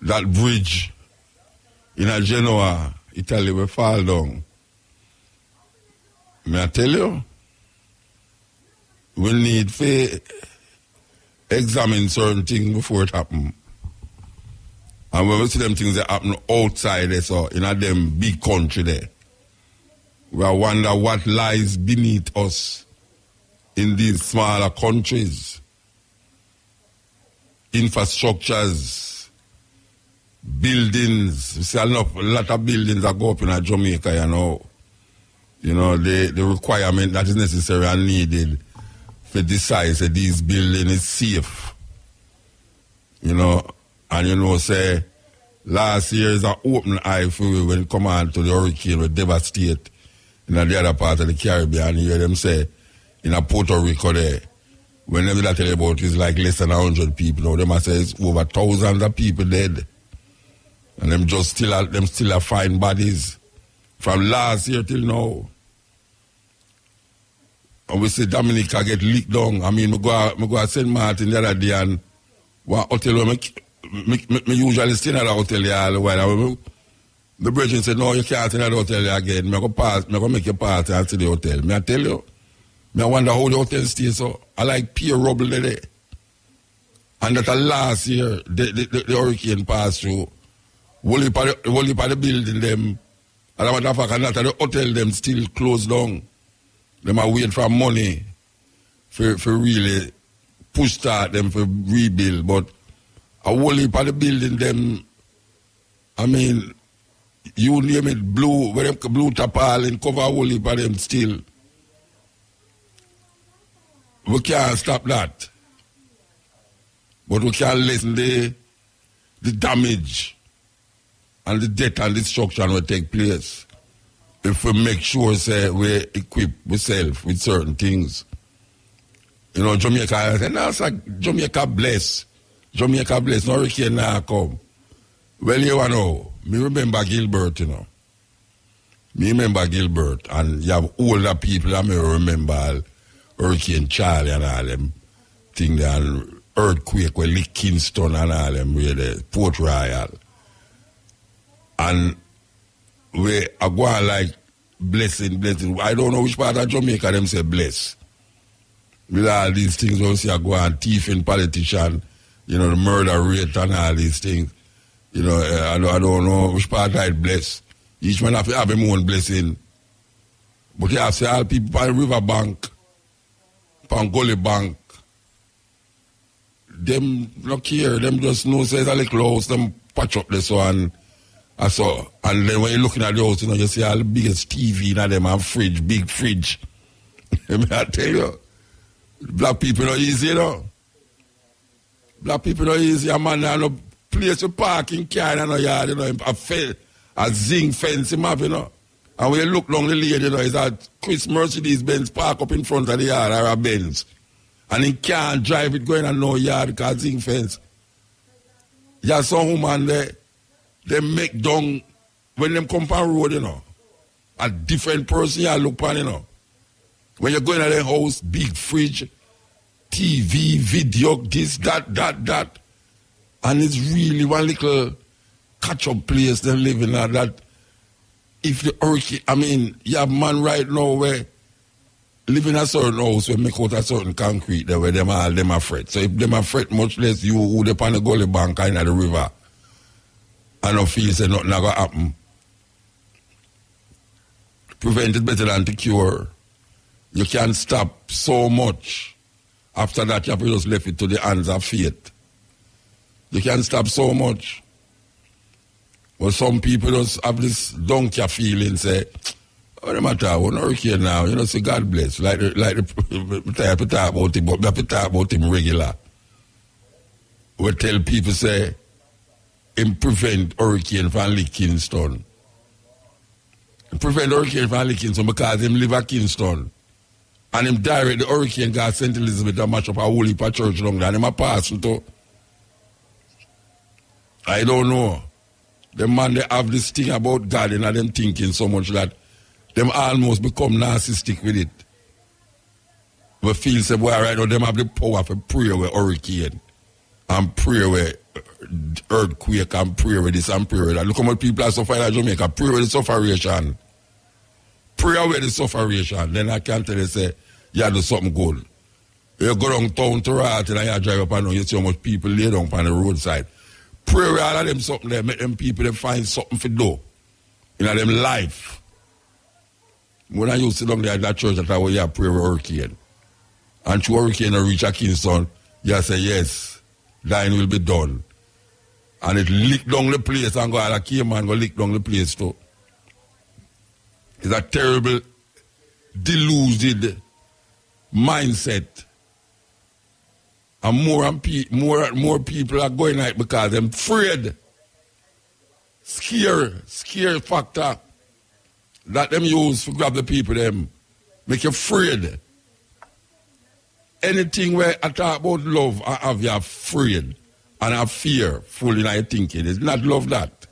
that bridge in Genoa, Italy, will fall down. May I tell you? We need to examine certain things before it happens. And when we see them things that happen outside there, so in a them big country there, we wonder what lies beneath us in these smaller countries. Infrastructures, buildings. We see a lot of buildings that go up in Jamaica, you know. You know, the requirement that is necessary and needed to decide that this building is safe. You know, and you know, say, last year is an open eye for we when it come on to the hurricane will devastate in the other part of the Caribbean. You hear them say, in a Puerto Rico there, whenever they tell you about it, it's like less than 100 people. Now, they must say it's over thousands of people dead. And them still find bodies from last year till now. And we see Dominica get leaked down. I mean, I go to St. Martin the other day and one hotel where me usually stay in that hotel here all the while. The brethren said, no, you can't stay in that hotel again. I go make your party and see the hotel. I tell you, I wonder how the hotel stays so. I like pure rubble there. And that last year, the hurricane passed through. Whole heap of the building them. As a matter of fact, and that the hotel them still closed down. Them are waiting for money for really push start them for rebuild. But a whole heap of the building them, I mean, you name it, blue tarpaulin cover a whole heap of them still. We can't stop that. But we can lessen the damage and the death and destruction will take place if we make sure say we equip ourselves with certain things. You know, Jamaica, I say, no, it's like Jamaica bless. Jamaica bless, no hurricane now come. Well, you know, me remember Gilbert, you know. Me remember Gilbert, and you have older people that me remember Hurricane Charlie and all them things, and earthquake with lick Kingston and all them, where the Port Royal. And we are going like blessing. I don't know which part of Jamaica them say bless. With all these things, we see I go and thieving politician, you know, the murder rate and all these things. You know, I don't know which part I bless. Each man have to have his own blessing. But you have to say all people on the river bank, on Gully Bank, them not care, them just know say it's a little house, them patch up this one. And then when you're looking at the house, you know, you see all the biggest TV in them and fridge, big fridge. I tell you, black people are easy, you know. Black people are easy, a man have no place to park in car in a yard, you know, a zinc fence him have, you know. And when you look down the lane, you know, it's a Chris Mercedes-Benz park up in front of the yard or a Benz. And he can't drive it going on no yard because zinc fence. You have some woman there, they make down, when them come on road, you know, a different person you look on, you know. When you're going to their house, big fridge, TV, video, this, that. And it's really one little catch-up place they live in that. If the hurricane, I mean, you have man right now where live in a certain house where make out a certain concrete there where them are fret. So if them are fret, much less you who they on the Gully Bank and at the river. I don't feel say nothing going to happen. Prevent it better than to cure. You can't stop so much. After that, you have to just left it to the hands of fate. You can't stop so much. But some people just have this donkey feeling, say, oh, no matter, we're not hurricane now. You know, say, God bless. Like the type of talk about him, but we have to talk about him regular. We tell people, say, him prevent hurricane from leak Kingston. Prevent hurricane from leak Kingston because him live at Kingston. And him direct the hurricane got St. Elizabeth and match up a whole heap of church down there. And him a pass to. I don't know. The man, they have this thing about God and them thinking so much that them almost become narcissistic with it. We feel say, boy, right now, them have the power for prayer with hurricane. and pray with earthquake and pray with this and pray with that. Look how much people are suffering in Jamaica. Pray with the sufferation. Pray with the sufferation. Then I can tell you, say, you do something good. You go downtown to Raleigh and you drive up and you see how much people lay down on the roadside. Pray with all of them something there. Make them people them find something for do in them life. When I used to sit down there at that church, that I was pray with hurricane. And through hurricane you reach a Kingston, you say, yes, thine will be done. And it lick down the place and go out of Cayman, go lick down the place too. It's a terrible, deluded mindset. And more people are going out because they're afraid. Scare factor that them use to grab the people, them make you afraid. Anything where I talk about love, I have you afraid and have fear full in your thinking. It's not love that.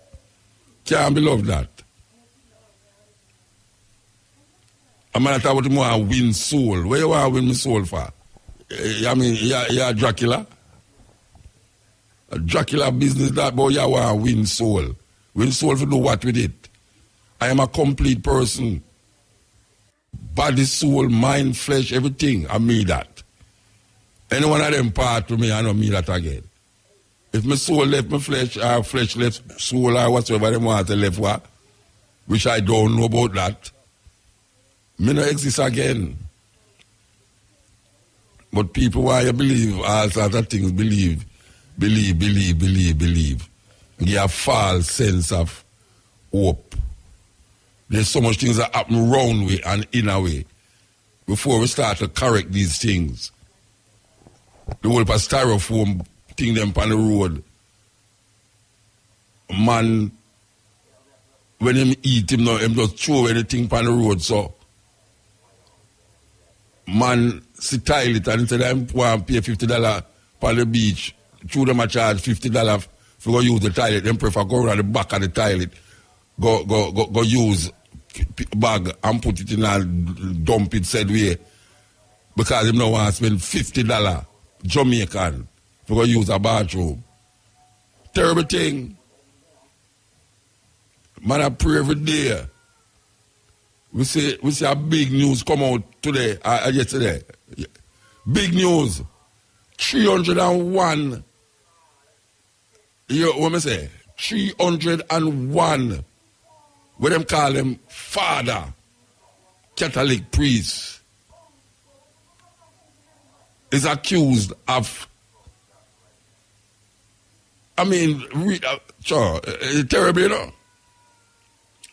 Can't be love that. I'm going to talk about more win soul. Where you want to win my soul for? I mean, you're Dracula. A Dracula business that, but you want to win soul. Win soul to do what with it? I am a complete person. Body, soul, mind, flesh, everything. I mean that. Any one of them part to me, I don't mean that again. If my soul left my flesh, or flesh left soul, or whatsoever they want to left what, which I don't know about that, me not exist again. But people why you believe all sorts of things, believe. Give a false sense of hope. There's so much things that happen wrong way and in a way. Before we start to correct these things. The whole styrofoam thing them on the road. Man, when him eat him now, him just throw anything on the road, so man sit tile it and instead of him want to pay $50 on the beach, through them a charge $50 for go use the toilet, them prefer go around the back of the toilet, go use bag and put it in and dump it said way. Because him no want to spend $50 Jamaican for go use a bathroom. Terrible thing. Man, I pray every day. We see a big news come out today, yesterday. Big news. 301. You what me say? 301. What them call them father Catholic priest is accused of, I mean, terrible, you know?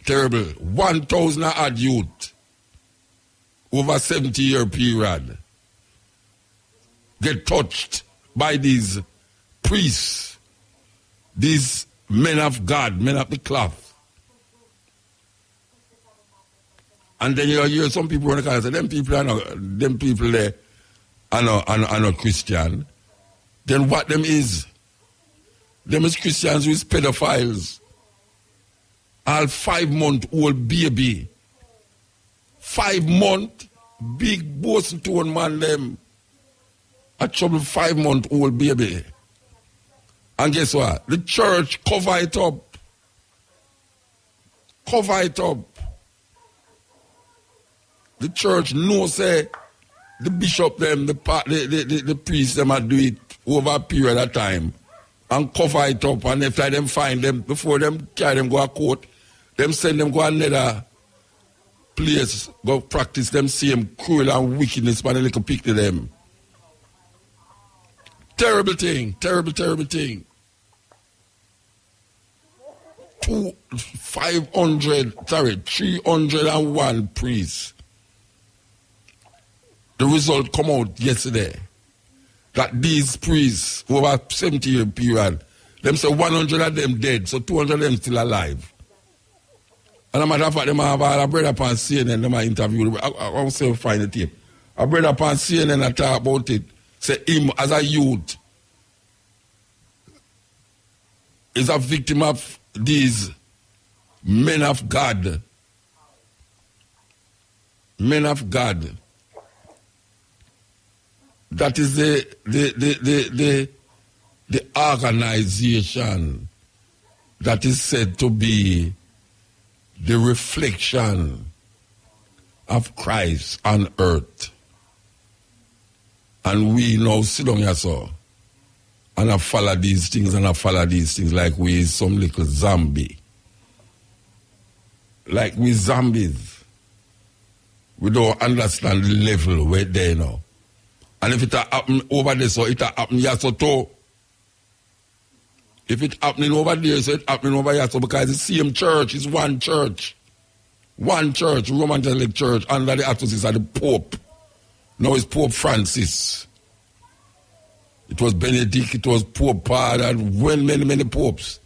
Terrible. 1,000 odd youth over 70-year period get touched by these priests, these men of God, men of the cloth. And then you hear some people want to say, them people there are not Christian. Then what them is? Them is Christians who is pedophiles. All 5-month-old baby. 5-month, big bossy tone man them. A trouble 5-month-old baby. And guess what? The church cover it up. Cover it up. The church knows say the bishop them, the priest them are do it over a period of time and cover it up, and if them find them before them carry them go to court, them send them go another place, go practice them same cruel and wickedness by the little pick to them. Terrible thing, terrible thing. 301 priests. The result come out yesterday that these priests over 70-year period, them say 100 of them dead, so 200 of them still alive. And a matter of fact, them have a brother upon CNN, them interview. I won't say find the tape. A brother upon CNN I talk about it. Say him as a youth is a victim of these men of God. Men of God. That is the the organization that is said to be the reflection of Christ on earth. And we now sit down here, so, and I follow these things like we some little zombie. Like we zombies. We don't understand the level we're there now. And if it happen over there, so it happen here so too. If it happening over there, so it happening over here, so because it's the same church, it's one church. One church, Roman Catholic Church, under the auspices of the Pope. Now it's Pope Francis. It was Benedict, it was Pope Paul, and many popes.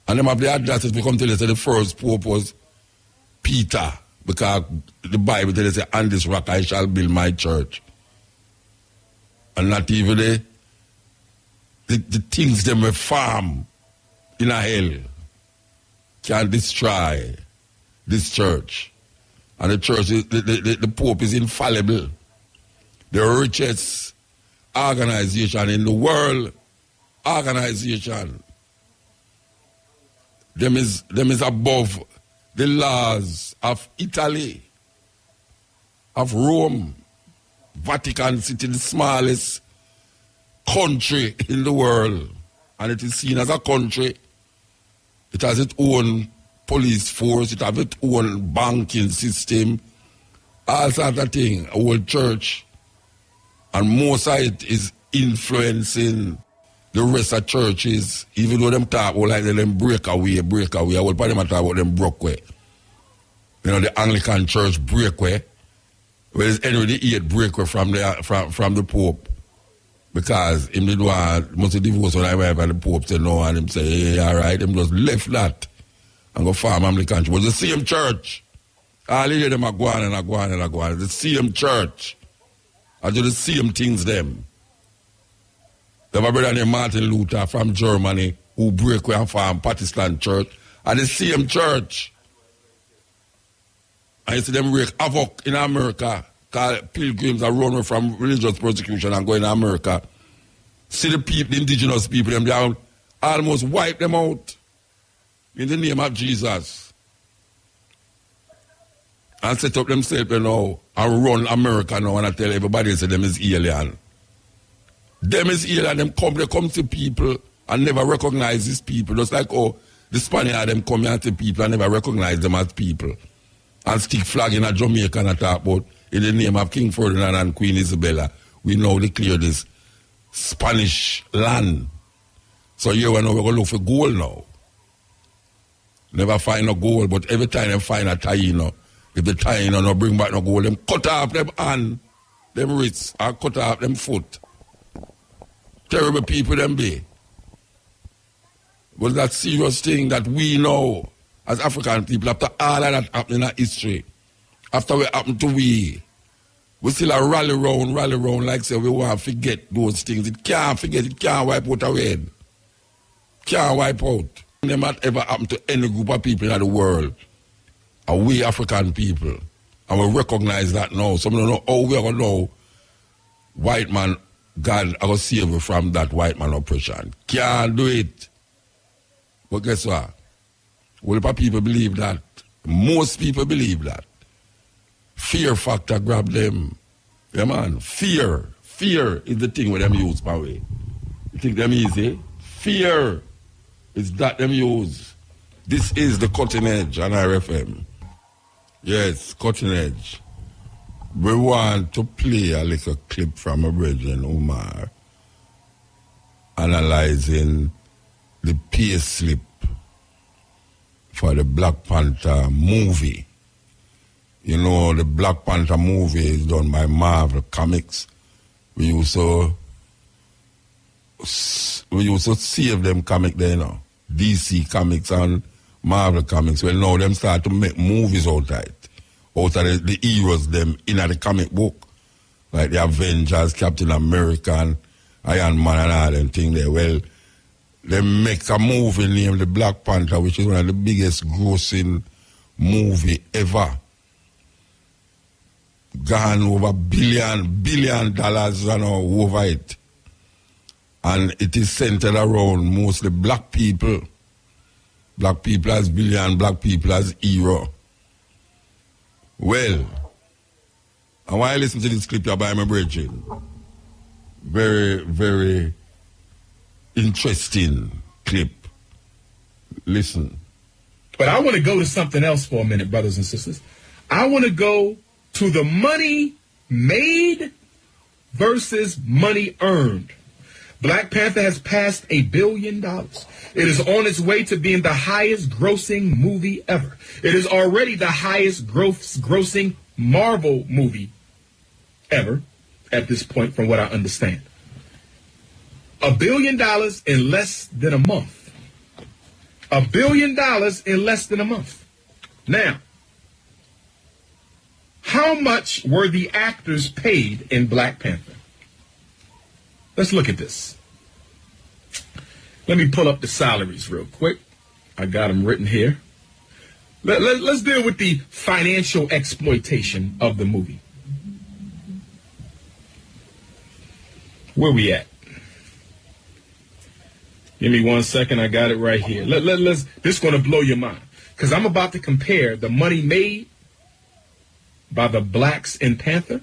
And them have the addresses to come tell us that the first Pope was Peter, because the Bible tells us, on this rock I shall build my church. And not even the things them reform in a hell can destroy this church. And the church, the Pope is infallible. The richest organization in the world, organization. Them is above the laws of Italy, of Rome, Vatican City, the smallest country in the world. And it is seen as a country. It has its own police force, it has its own banking system, all sorts of things, a whole church. And most of it is influencing the rest of churches, even though them talk about like them break away. I will part of them talk about them broke way. You know, the Anglican church break way. Whereas Henry VIII break away from the Pope. Because him did want must divorce when I wife and the Pope said no, and him say, hey, all right, them just left that and go farm Anglican church. But the same church. All of them are going. The same church. I do the same things them. They have a brother named Martin Luther from Germany who break away and farm Protestant church. And the same church. And you see them wreak havoc in America. Because pilgrims are run away from religious persecution and go in America. See the people, the indigenous people, them down, almost wipe them out in the name of Jesus. And set up themselves now and run America now and I tell everybody say them is alien. Them is alien, they come to people and never recognize these people. Just like the Spaniards them come here to people and never recognize them as people. And stick flag in a Jamaica and talk about in the name of King Ferdinand and Queen Isabella, we now declare this Spanish land. So here we know we're going to look for gold now. Never find no gold, but every time they find a taino, if the taino no bring back no gold, them cut off them hand, them wrists, or cut off them foot. Terrible people them be. But that serious thing that we know as African people, after all of that happening in history, after what happened to we still a rally round, like say we want to forget those things. It can't wipe out our head. Can't wipe out. It might ever happen to any group of people in the world. And we African people. And we recognize that now. Some don't know how we are going to know white man, God are going to save you from that white man oppression. Can't do it. But guess what? Well, people believe that. Most people believe that. Fear factor grab them. Yeah, man. Fear. Fear is the thing where them use, by the way. You think them easy? Fear is that them use. This is the Cutting Edge on RFM. Yes, Cutting Edge. We want to play a little clip from a brethren, Umar, analyzing the pay slip for the Black Panther movie. You know, the Black Panther movie is done by Marvel Comics. We used to save them comic there, you know. DC Comics and Marvel Comics. Well, now them start to make movies out of it. Out of the heroes them in the comic book. Like the Avengers, Captain America, and Iron Man and all them things there. Well, they make a movie named The Black Panther, which is one of the biggest grossing movie ever. Gone over billion dollars, you know, over it. And it is centered around mostly black people. Black people as villain, black people as hero. Well, I want to listen to this clip here by my brethren. Very, very interesting clip. Listen. But I want to go to something else for a minute, brothers and sisters. I want to go to the money made versus money earned. Black Panther has passed $1 billion. It is on its way to being the highest grossing movie ever. It is already the highest grossing Marvel movie ever at this point, from what I understand. $1 billion in less than a month. $1 billion in less than a month. Now, how much were the actors paid in Black Panther? Let's look at this. Let me pull up the salaries real quick. I got them written here. Let's deal with the financial exploitation of the movie. Where we at? Give me 1 second. I got it right here. This is going to blow your mind, because I'm about to compare the money made by the blacks in Panther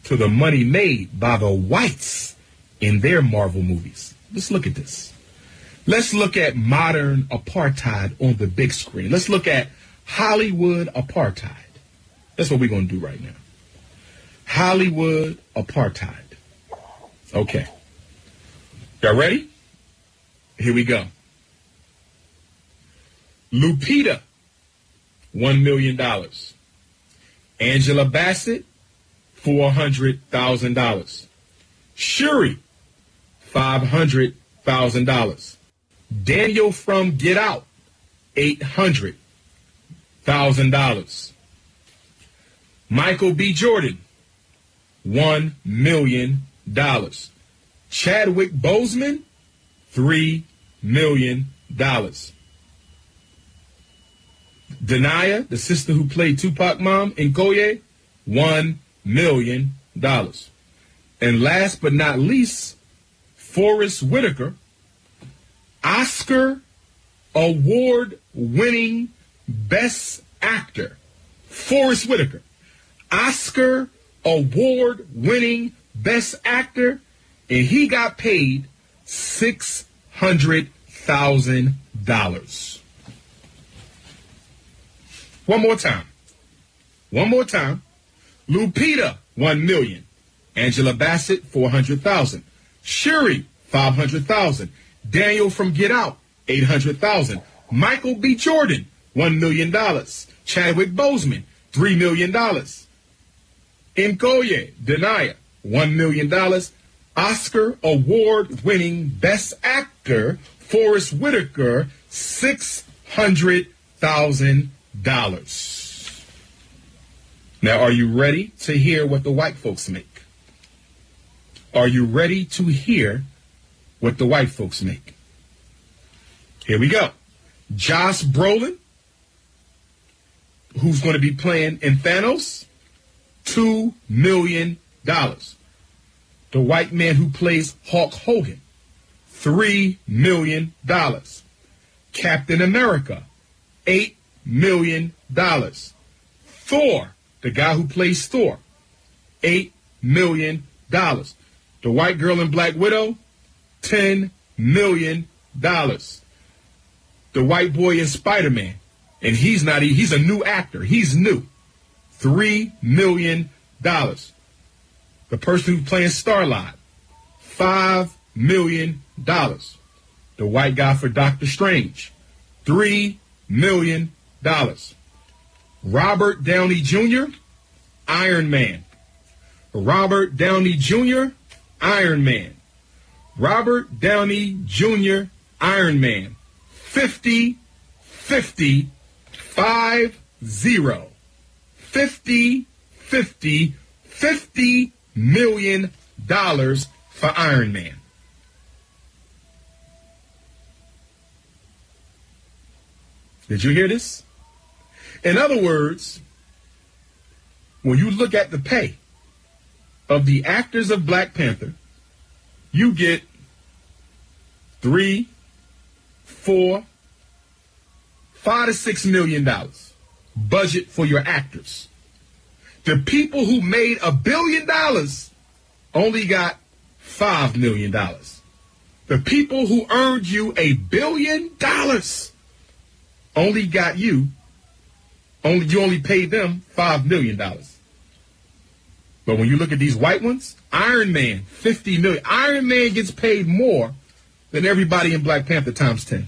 to the money made by the whites in their Marvel movies. Let's look at this. Let's look at modern apartheid on the big screen. Let's look at Hollywood apartheid. That's what we're going to do right now. Hollywood apartheid. Okay. Y'all ready? Here we go. Lupita, $1 million. Angela Bassett, $400,000. Shuri, $500,000. Daniel from Get Out, $800,000. Michael B. Jordan, $1 million. Chadwick Boseman, $3 million. Denaya, the sister who played Tupac mom in Koye, $1 million. And last but not least, Forrest Whitaker, Oscar award-winning Best Actor. Forrest Whitaker, Oscar award-winning Best Actor, and he got paid $600,000. One more time. Lupita, $1 million. Angela Bassett, $400,000. Shuri, $500,000. Daniel from Get Out, $800,000. Michael B. Jordan, $1 million. Chadwick Boseman, $3 million. Nkoye Denaya, $1 million. Oscar award-winning Best Actor, Forrest Whitaker, $600,000. Now, are you ready to hear what the white folks make? Are you ready to hear what the white folks make? Here we go. Josh Brolin, who's going to be playing in Thanos, $2 million. The white man who plays Hulk Hogan, $3 million. Captain America, $8 million. Thor, the guy who plays Thor, $8 million. The white girl in Black Widow, $10 million. The white boy in Spider-Man, and he's a new actor. He's new. $3 million. The person who's playing Star-Lord, $5 million. The white guy for Doctor Strange, $3 million. Robert Downey Jr., Iron Man. Robert Downey Jr., Iron Man. Robert Downey Jr., Iron Man. 50, 50, 50. 50, 50, $50 million for Iron Man. Did you hear this? In other words, when you look at the pay of the actors of Black Panther, you get 3, 4, $5 to $6 million budget for your actors. The people who made $1 billion only got $5 million. The people who earned you $1 billion only got you only paid them $5 million. But when you look at these white ones, Iron Man, $50 million. Iron Man gets paid more than everybody in Black Panther times 10.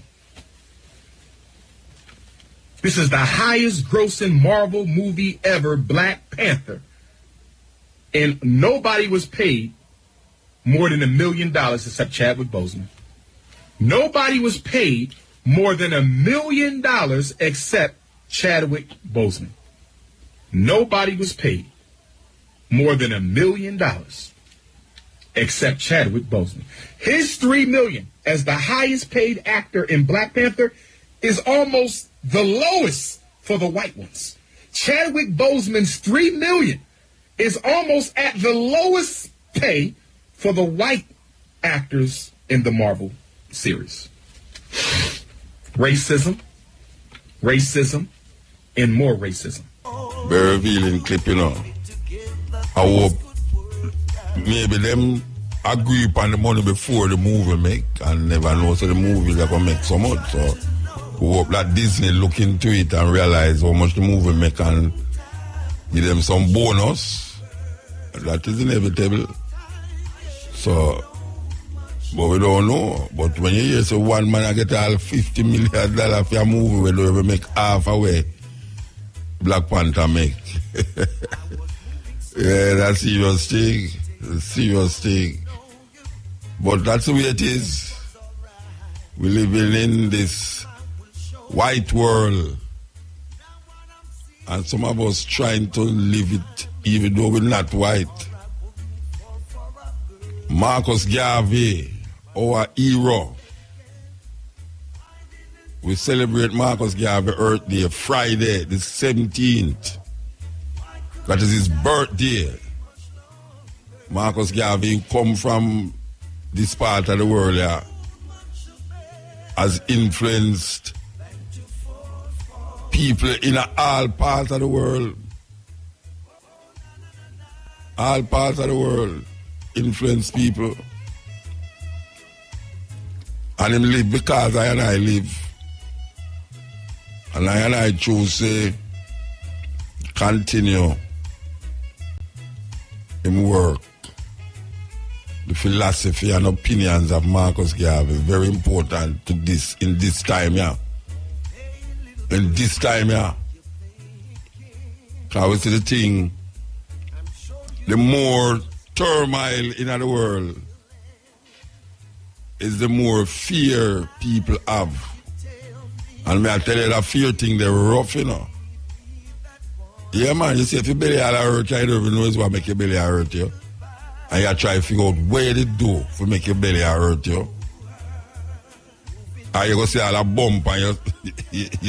This is the highest grossing Marvel movie ever, Black Panther. And nobody was paid more than $1 million except Chadwick Boseman. Nobody was paid more than $1 million except Chadwick Boseman. Nobody was paid more than $1 million except Chadwick Boseman. His $3 million as the highest paid actor in Black Panther is almost the lowest for the white ones. Chadwick Boseman's $3 million is almost at the lowest pay for the white actors in the Marvel series. Racism, and more racism. Very revealing clip, you know. I hope maybe them agree upon the money before the movie make and never know so the movie is going to make so much. So we hope that Disney look into it and realize how much the movie make and give them some bonus. That is inevitable. So, but we don't know. But when you hear so one man I get all $50 million for a movie where they ever make half away Black Panther make. Yeah, that's serious thing. Serious thing. But that's the way it is. We living in this white world. And some of us trying to live it even though we're not white. Marcus Garvey, our hero. We celebrate Marcus Garvey Earth Day Friday the 17th. That is his birthday. Marcus Garvey come from this part of the world here, has influenced people in all parts of the world. All parts of the world influence people. And him live because I and I live. And I choose to continue him work. The philosophy and opinions of Marcus Garvey very important to this in this time, yeah. In this time, yeah. Because we see the thing, the more turmoil in the world is the more fear people have. And I tell you that fear thing, they're rough, you know. Yeah, man, you see, if your belly all hurt, you don't even know what make your belly hurt you. And you try to figure out where it do to make your belly hurt you. And you go see all a bump on your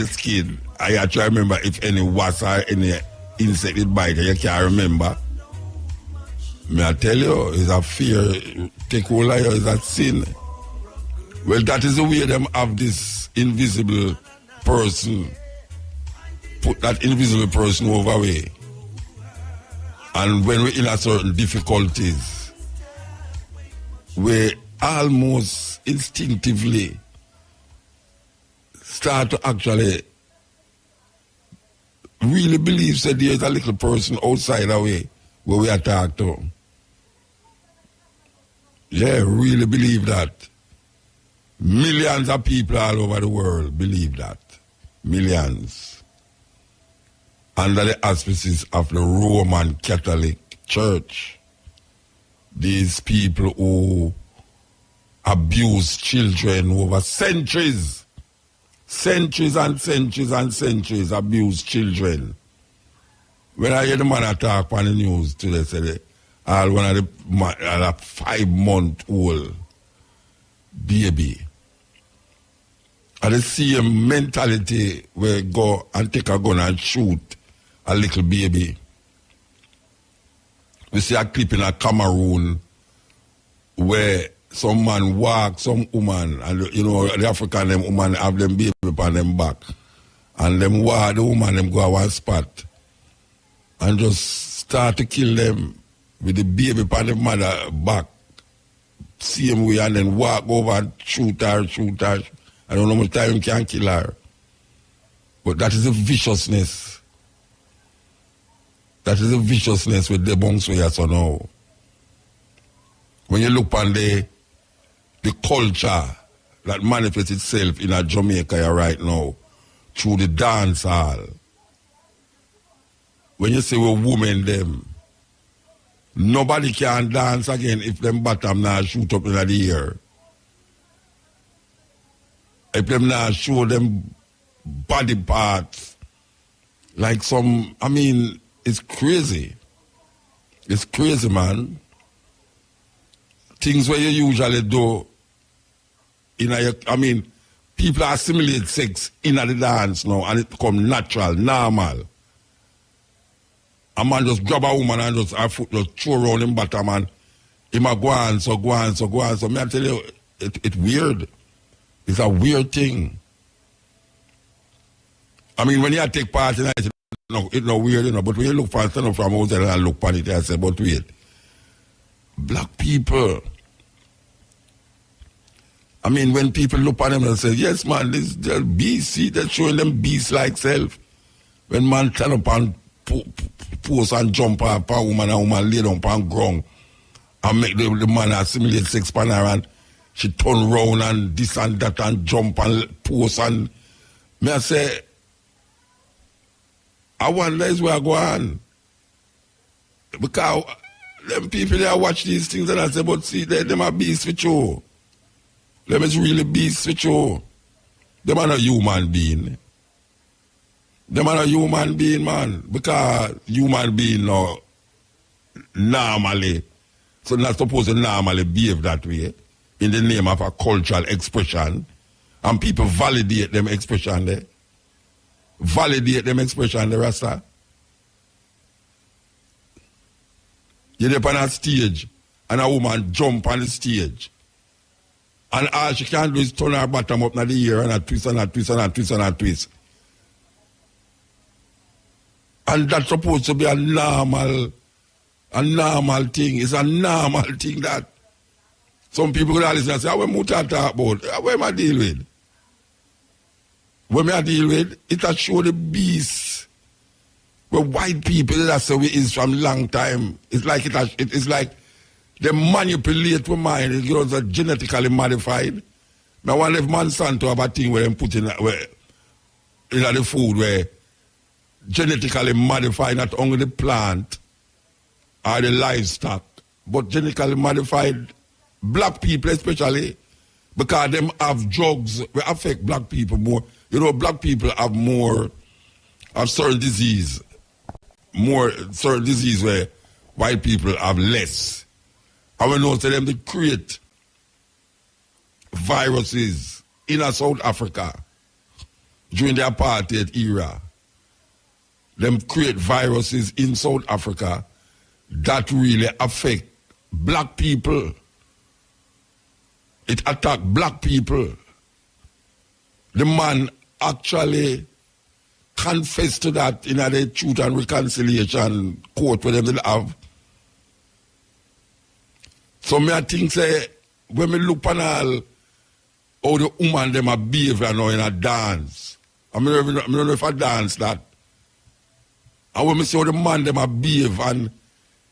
skin. And you try to remember if any wasp or any insect it bite you, you can't remember. May I tell you, it's a fear, take hold of you, it's a sin. Well, that is the way them have this invisible person. Put that invisible person over way. And when we're in a certain difficulties, we almost instinctively start to actually really believe that there's a little person outside the way where we attack to. Yeah, really believe that. Millions of people all over the world believe that. Millions. Under the auspices of the Roman Catholic Church. These people who abuse children over centuries. Centuries and centuries and centuries abuse children. When I hear the man talk on the news today, say one of the 5-month-old baby. And the same mentality where go and take a gun and shoot a little baby. We see a clip in a Cameroon where some man walk, some woman, and you know, the African them woman have them baby on them back. And them walk, the woman them go to one spot and just start to kill them with the baby on the mother back. Same way, and then walk over and shoot her. I don't know how much time can kill her. But that is a viciousness. That is a viciousness with the bunks we are so now. When you look on the culture that manifests itself in a Jamaica right now through the dance hall. When you say we're women them, nobody can dance again if them bottom now shoot up in the air. If them now show them body parts like some, I mean, it's crazy. It's crazy, man. Things where you usually do, I mean, people assimilate sex in the dance now and it become natural, normal. A man just grab a woman and just her foot just throw around him bottom and he might go on. So may I tell you, it's weird. It's a weird thing. I mean, when you take part in it, it's not weird, you know, but when you look for stand up from outside and look for it, I say, but wait. Black people. I mean, when people look at them and say, yes, man, they're beasts, see, they're showing them beast-like self. When man stand up and pose and jump up a woman and woman lay down on ground and make the man assimilate sex pan her and she turn round and this and that and jump and pose and me I say, I wonder is where I go on. Because them people that watch these things and I say, but see, them are beasts with you. Them is really beasts with you. Them are not human being. Them are not human being, man. Because human being now normally, so not supposed to normally behave that way in the name of a cultural expression. And people validate them expression there. Validate them expression there, Rasta. You're up on a stage and a woman jump on the stage. And all she can do is turn her bottom up in the air and a twist and a twist and a twist and a twist. And that's supposed to be a normal thing. It's a normal thing that some people could listen and say, what Muta talk about? What am I deal with? What I deal with? It has shown the beast. Where white people, that's the way it is from long time. It's like it's like they manipulate the mind. It goes genetically modified. Now, one if Monsanto have a thing where they put in the food where genetically modified not only the plant or the livestock, but genetically modified black people especially, because them have drugs that affect black people more. You know, black people have more of certain disease where white people have less. And we know to them to create viruses in South Africa during the apartheid era. Them create viruses in South Africa that really affect black people. It attack black people. The man actually confessed to that in the Truth and Reconciliation court where they have. So me I think say when we look on all how the woman them a behave now in a dance. I don't know if I dance that. And when we see how the man them a behave and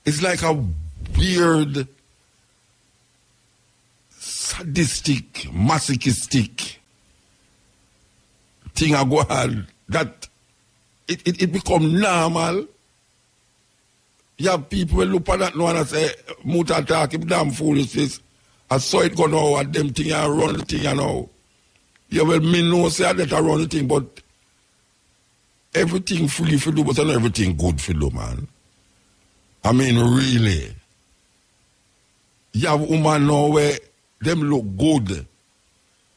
it's like a weird, sadistic, masochistic thing I go on that it become normal. You have people who look at that now and say, Muta talk, if damn foolishness. I saw it go now at them thing and run the thing and now. Yeah, well, me know say that I run the thing, but everything free for do, but not everything good for do, man. I mean, really. You have women now where them look good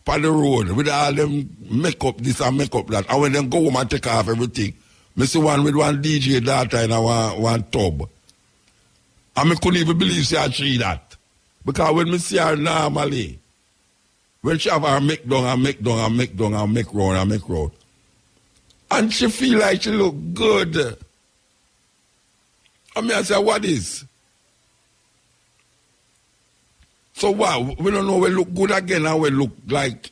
on the road with all them make up this and make up that. And when them go home and take off everything, I see one with one DJ data in one tub. And I couldn't even believe say I see that. Because when me see her normally, when she have her make down and make down and make down and make round and make round, and she feel like she look good. I mean, I say, what is? So what? We don't know we look good again and we look like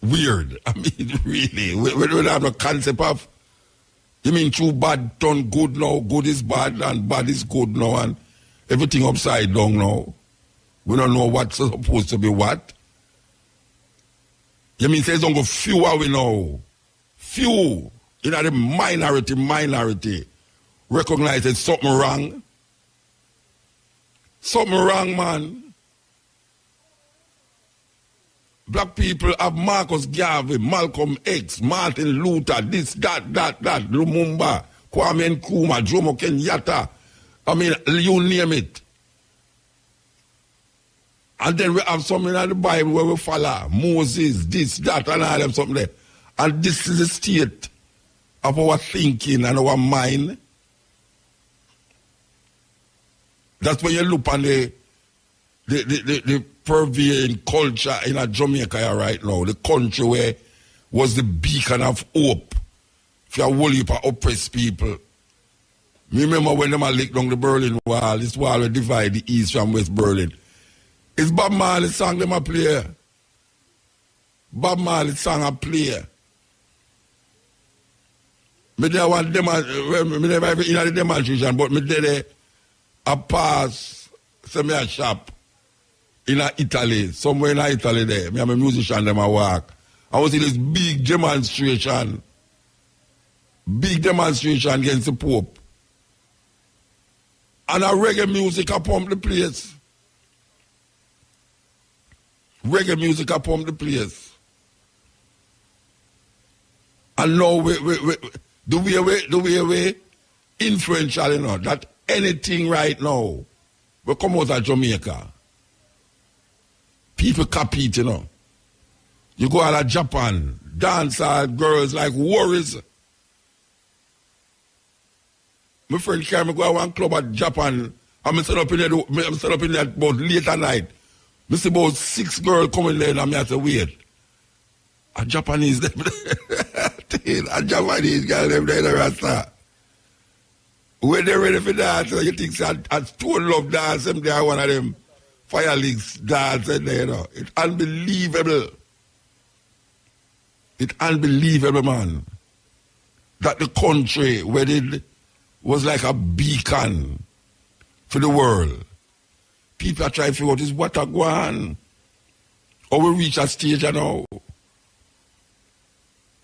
weird. I mean, really. We don't have no concept of, you mean true bad turn good now, good is bad and bad is good now and everything upside down now. We don't know what's supposed to be what. You mean there's only few we know. Few, in the minority, recognize that something wrong. Something wrong, man. Black people have Marcus Garvey, Malcolm X, Martin Luther, this, that, Lumumba, Kwame Nkrumah, Jomo Kenyatta. I mean, you name it. And then we have something in the Bible where we follow Moses, this, that, and all them something there. And this is the state of our thinking and our mind. That's when you look on the pervading culture in Jamaica right now, the country where was the beacon of hope for a whole heap of oppressed people. Me remember when them lick down the Berlin Wall, this wall will divide the East from West Berlin. It's Bob Marley's song them a play. Bob Marley's song a play. Me there want them, me never in the demonstration, but me there a pass, say me a shop in Italy, somewhere in Italy there. Me have a musician them a walk. I was in this big demonstration against the Pope. And a reggae music a pump the place. Reggae music a pump the place. And now the way influential, you know, that anything right now will come out of Jamaica. People copy it, you know. You go out of Japan, dance girls like warriors. My friend carry me go to one club at Japan, and I'm set up in there about late at night. I see about 6 girls coming there, and I say, wait. A Japanese, a Japanese girl, them there in the Rasta. When they're ready for dance, you think a Stone Love dance, them there, one of them Fire Leagues dance, and there, you know. It's unbelievable. It's unbelievable, man. That the country where it was like a beacon for the world. People are trying to figure out is what a go on. Or we reach a stage, you know.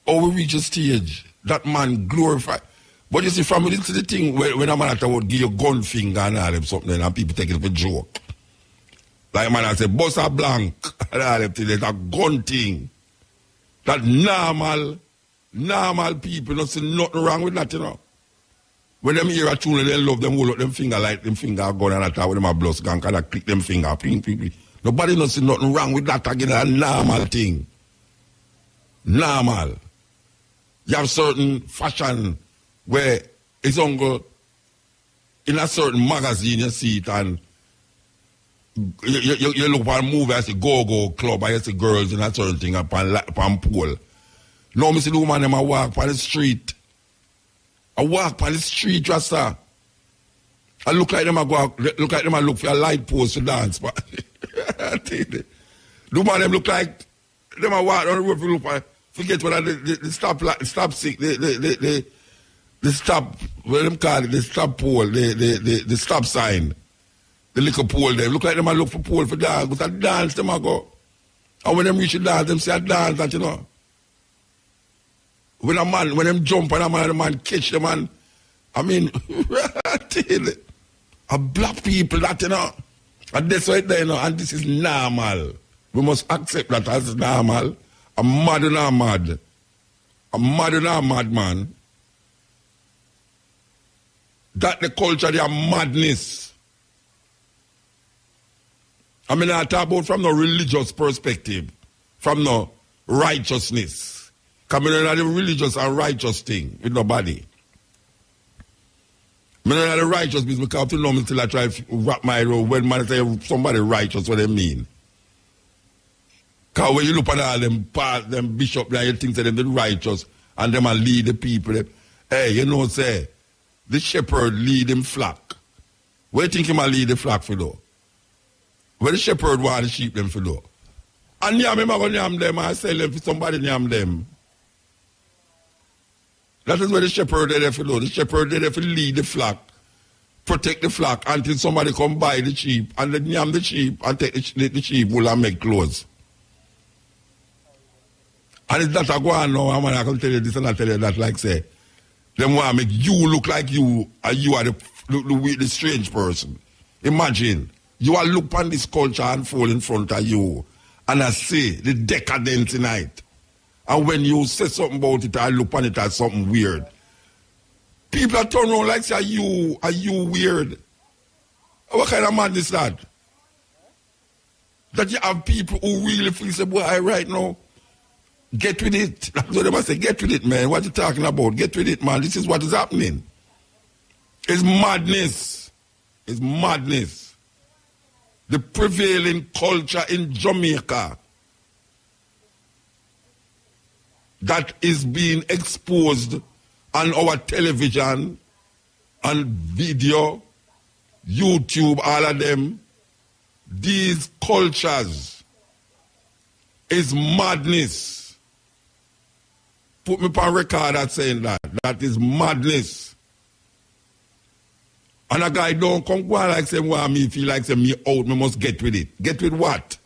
Or we reach a stage. That man glorified. But you see, from this is the thing when a man would give you gun finger and all them something and people take it for a joke. Like a man I say, boss a blank and all them things, there's a gun thing. That normal people don't see nothing wrong with that, you know. When them hear a tune, they love them, hold up them finger like them finger gun and attack with them a blouse gun, kind of click them finger, ping, ping, ping. Nobody don't see nothing wrong with that again, a normal thing. Normal. You have certain fashion where it's only in a certain magazine you see it and you look for a movie as a go-go club and you see girls in a certain thing upon pole. Now I see the woman them a walk on the street. I walk on the street, Rasta. I look like them a look for a light post to dance. But the woman them look like them a walk on the road for look for forget what the stop sick, the stop, what them call it, the stop pole, the stop sign, the liquor pole there. Look like them a look for pole for dance, but I dance them a go. And when them reach the dance, them say I dance that, you know. When them jump and the man catch them and, I mean, a black people that, you know, and that's right there, you know, and this is normal. We must accept that as normal. A mad and a mad. A mad and a mad man. That the culture, their madness. I mean, I talk about from the religious perspective, from the righteousness. Coming in the religious and righteous thing with nobody. I know the righteous business because up to now, still I try to wrap my head around when man say somebody righteous, what they mean. Because when you look at all them bishops, you think that they're righteous and them and lead the people. Hey, you know, say, the shepherd lead him flock. Where you think him lead the flock for though? Where the shepherd want the sheep them for though? And yam him, I go yam them, I sell them for somebody yam them. That is where the shepherd is there for though. The shepherd is there for lead the flock, protect the flock until somebody come buy the sheep and then yam the sheep and take the sheep wool and make clothes. And it's not a go on now, I can tell you this and I tell you that, like say, them want to make you look like you, and you are the strange person. Imagine, you are look on this culture unfold in front of you, and I see the decadence tonight. And when you say something about it, I look on it as something weird. People are turning around like say, are you weird? What kind of madness is that? That you have people who really feel say, boy, right now, get with it. That's what they must say. Get with it, man. What you talking about? Get with it, man. This is what is happening. It's madness. It's madness. The prevailing culture in Jamaica that is being exposed on our television, on video, YouTube, all of them. These cultures is madness. Put me on record at saying that. That is madness. And a guy don't come go like say, well, me feel like say me out, me must get with it. Get with what?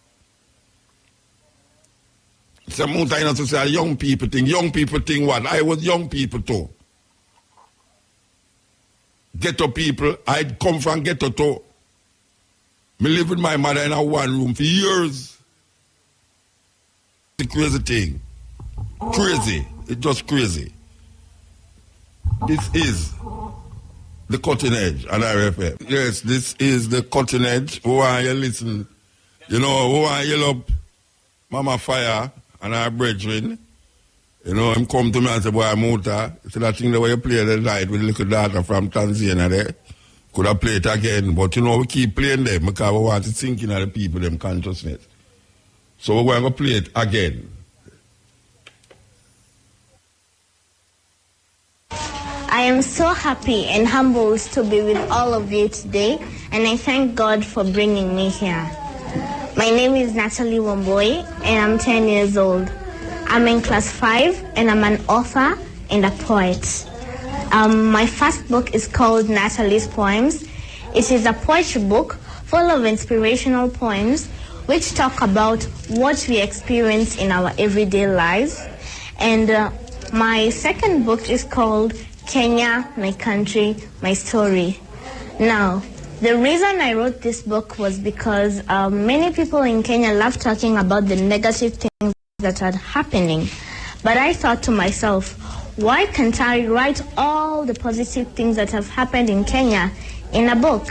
Some time to say young people think what? I was young people too. Ghetto people, I'd come from ghetto too. Me live with my mother in a one room for years. The crazy thing. Crazy. It's just crazy. This is the cutting edge on RFM. Yes, this is the cutting edge. Who are you listen? You know, who are you up? Mama Fire and our brethren. You know, him come to me and say, boy, Muta, so that thing the way you play the night with the little daughter from Tanzania there, could have played it again. But you know, we keep playing them because we want to sink in the people, them consciousness. So we're going to play it again. I am so happy and humbled to be with all of you today, and I thank God for bringing me here. My name is Natalie Wamboi, and I'm 10 years old. I'm in class 5, and I'm an author and a poet. My first book is called Natalie's Poems. It is a poetry book full of inspirational poems which talk about what we experience in our everyday lives. And my second book is called Kenya, My Country, My Story. Now, the reason I wrote this book was because many people in Kenya love talking about the negative things that are happening. But I thought to myself, why can't I write all the positive things that have happened in Kenya in a book?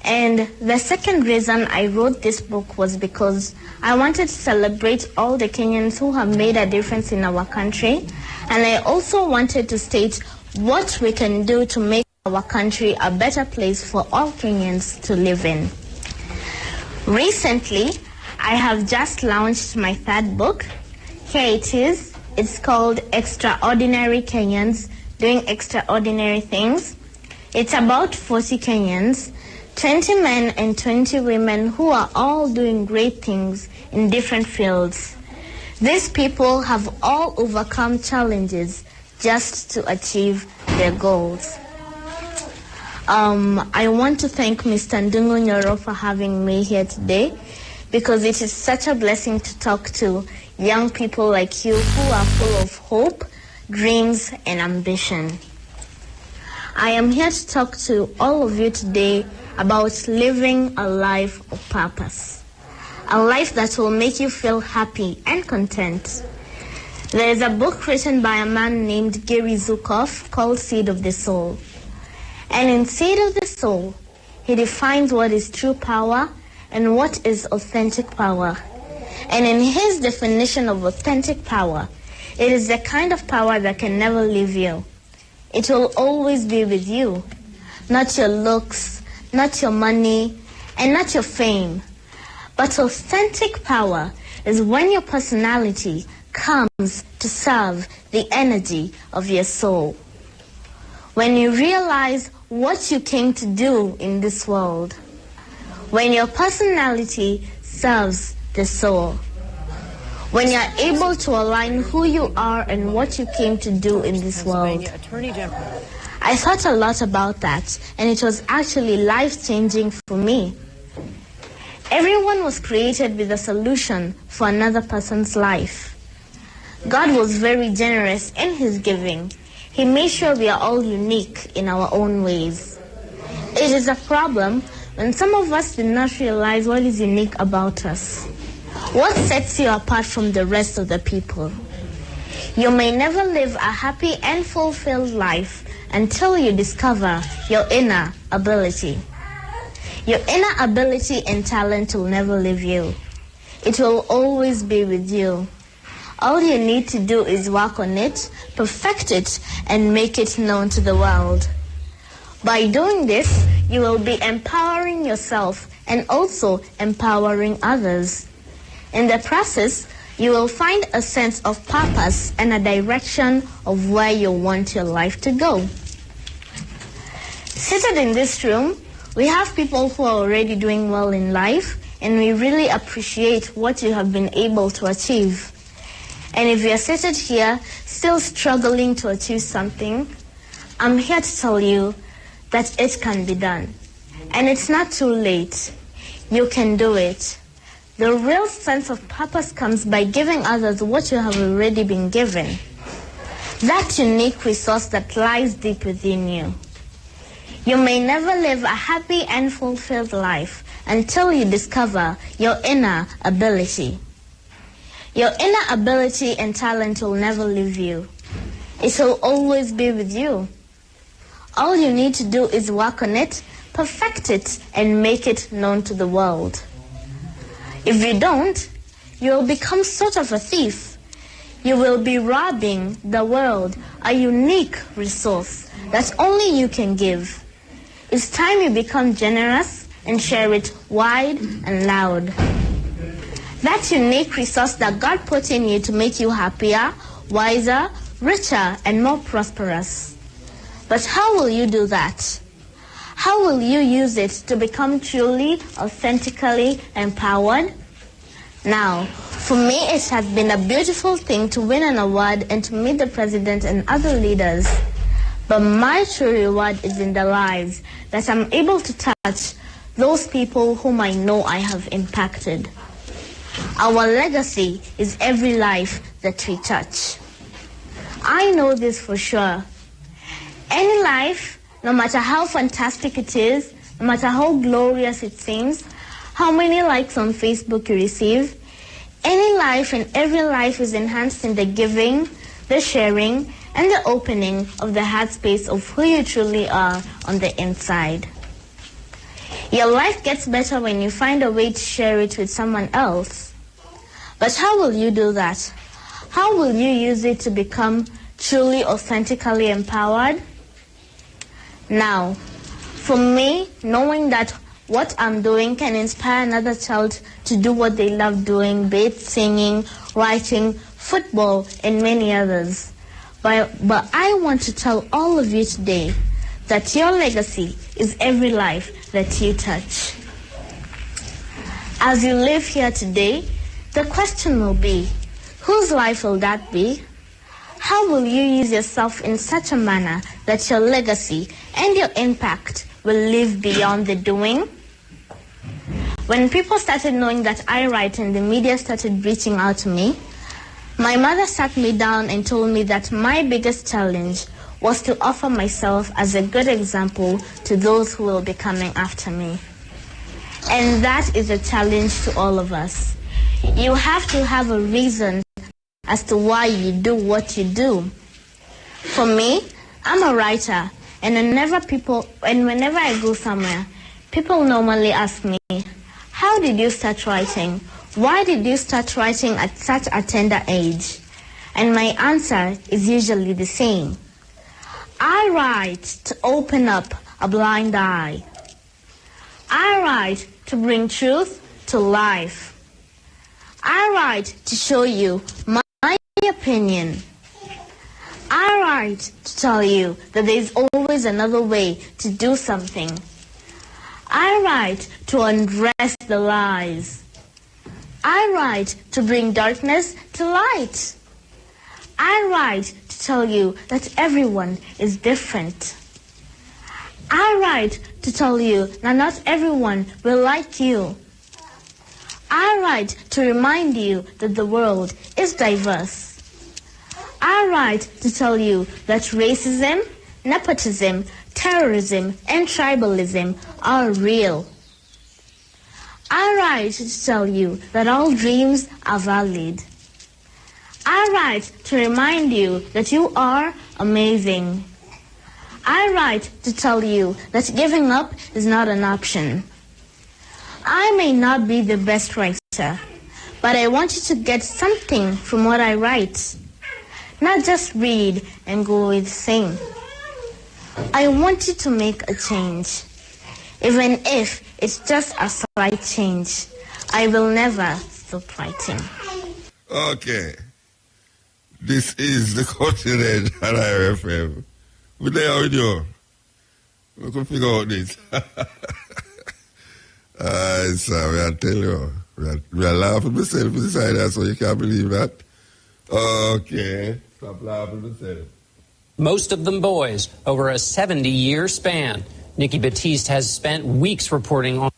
And the second reason I wrote this book was because I wanted to celebrate all the Kenyans who have made a difference in our country. And I also wanted to state what we can do to make our country a better place for all Kenyans to live in. Recently, I have just launched my third book. Here it is. It's called Extraordinary Kenyans Doing Extraordinary Things. It's about 40 Kenyans, 20 men and 20 women who are all doing great things in different fields. These people have all overcome challenges just to achieve their goals. I want to thank Mr. Ndungu Nyoro for having me here today, because it is such a blessing to talk to young people like you who are full of hope, dreams, and ambition. I am here to talk to all of you today about living a life of purpose, a life that will make you feel happy and content. There is a book written by a man named Gary Zukav called Seed of the Soul. And in Seed of the Soul, he defines what is true power and what is authentic power. And in his definition of authentic power, it is the kind of power that can never leave you. It will always be with you. not your looks, not your money, and not your fame. But authentic power is when your personality comes to serve the energy of your soul. When you realize what you came to do in this world. When your personality serves the soul. When you're able to align who you are and what you came to do in this world. I thought a lot about that, and it was actually life-changing for me. Everyone was created with a solution for another person's life. God was very generous in his giving. He made sure we are all unique in our own ways. It is a problem when some of us do not realize what is unique about us. What sets you apart from the rest of the people? You may never live a happy and fulfilled life until you discover your inner ability. Your inner ability and talent will never leave you. It will always be with you. All you need to do is work on it, perfect it, and make it known to the world. By doing this, you will be empowering yourself and also empowering others. In the process, you will find a sense of purpose and a direction of where you want your life to go. Seated in this room, we have people who are already doing well in life, and we really appreciate what you have been able to achieve. And if you are seated here, still struggling to achieve something, I'm here to tell you that it can be done. And it's not too late. You can do it. The real sense of purpose comes by giving others what you have already been given. That unique resource that lies deep within you. You may never live a happy and fulfilled life until you discover your inner ability. Your inner ability and talent will never leave you. It will always be with you. All you need to do is work on it, perfect it, and make it known to the world. If you don't, you will become sort of a thief. You will be robbing the world a unique resource that only you can give. It's time you become generous and share it wide and loud. That unique resource that God put in you to make you happier, wiser, richer, and more prosperous. But how will you do that? How will you use it to become truly, authentically empowered? Now, for me, it has been a beautiful thing to win an award and to meet the president and other leaders. But my true reward is in the lives that I'm able to touch those people whom I know I have impacted. Our legacy is every life that we touch. I know this for sure. Any life, no matter how fantastic it is, no matter how glorious it seems, how many likes on Facebook you receive, any life and every life is enhanced in the giving, the sharing, and the opening of the heart space of who you truly are on the inside. Your life gets better when you find a way to share it with someone else. But how will you do that? How will you use it to become truly authentically empowered? Now, for me, knowing that what I'm doing can inspire another child to do what they love doing, be it singing, writing, football, and many others. But I want to tell all of you today that your legacy is every life that you touch. As you live here today, the question will be, whose life will that be? How will you use yourself in such a manner that your legacy and your impact will live beyond the doing? When people started knowing that I write and the media started reaching out to me, my mother sat me down and told me that my biggest challenge was to offer myself as a good example to those who will be coming after me. And that is a challenge to all of us. You have to have a reason as to why you do what you do. For me, I'm a writer, and whenever I go somewhere, people normally ask me, how did you start writing? Why did you start writing at such a tender age? And my answer is usually the same. I write to open up a blind eye. I write to bring truth to life. I write to show you my opinion. I write to tell you that there's always another way to do something. I write to undress the lies. I write to bring darkness to light. I write to tell you that everyone is different. I write to tell you that not everyone will like you. I write to remind you that the world is diverse. I write to tell you that racism, nepotism, terrorism, and tribalism are real. I write to tell you that all dreams are valid. I write to remind you that you are amazing. I write to tell you that giving up is not an option. I may not be the best writer, but I want you to get something from what I write. Not just read and go away the same. I want you to make a change. Even if it's just a slight change, I will never stop writing. Okay. This is the Cutting Edge at IRFM. We're there with you. We can figure out this. Sorry, I tell you. We are laughing myself inside that, so you can't believe that. Okay. Stop laughing myself. Most of them boys, over a 70-year span. Nikki Battiste has spent weeks reporting on.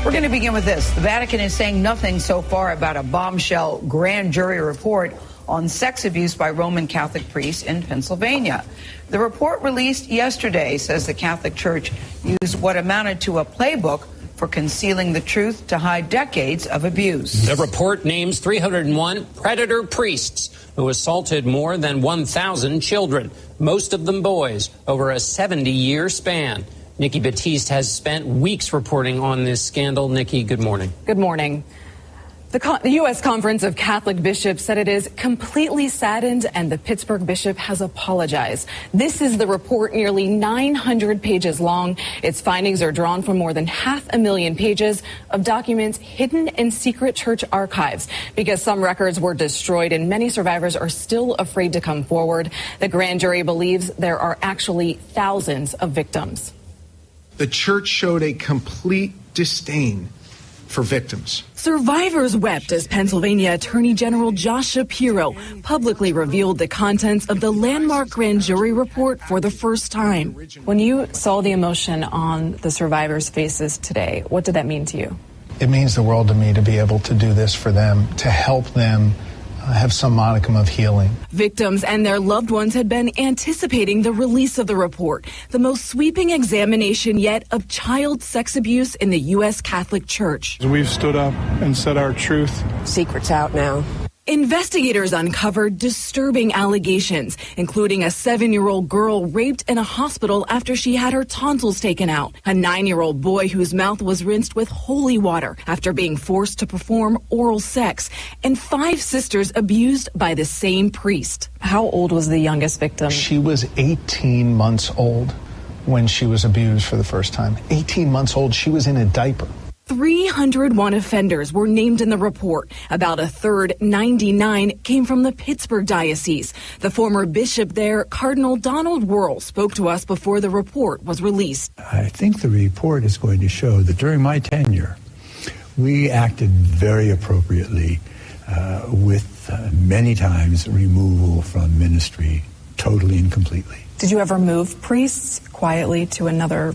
We're going to begin with this. The Vatican is saying nothing so far about a bombshell grand jury report on sex abuse by Roman Catholic priests in Pennsylvania. The report released yesterday says the Catholic Church used what amounted to a playbook for concealing the truth to hide decades of abuse. The report names 301 predator priests who assaulted more than 1,000 children, most of them boys, over a 70-year span. Nikki Battiste has spent weeks reporting on this scandal. Nikki, good morning. Good morning. The U.S. Conference of Catholic Bishops said it is completely saddened, and the Pittsburgh bishop has apologized. This is the report, nearly 900 pages long. Its findings are drawn from more than 500,000 pages of documents hidden in secret church archives. Because some records were destroyed and many survivors are still afraid to come forward, the grand jury believes there are actually thousands of victims. The church showed a complete disdain for victims. Survivors wept as Pennsylvania Attorney General Josh Shapiro publicly revealed the contents of the landmark grand jury report for the first time. When you saw the emotion on the survivors' faces today, what did that mean to you? It means the world to me to be able to do this for them, to help them have some modicum of healing. Victims and their loved ones had been anticipating the release of the report, the most sweeping examination yet of child sex abuse in the U.S. Catholic Church. We've stood up and said our truth. Secret's out now. Investigators uncovered disturbing allegations, including a 7-year-old girl raped in a hospital after she had her tonsils taken out, a 9-year-old boy whose mouth was rinsed with holy water after being forced to perform oral sex, and 5 sisters abused by the same priest. How old was the youngest victim? She was 18 months old when she was abused for the first time. 18 months old. She was in a diaper. 301 offenders were named in the report. About a third, 99, came from the Pittsburgh diocese. The former bishop there, Cardinal Donald Wuerl, spoke to us before the report was released. I think the report is going to show that during my tenure, we acted very appropriately with many times removal from ministry totally and completely. Did you ever move priests quietly to another?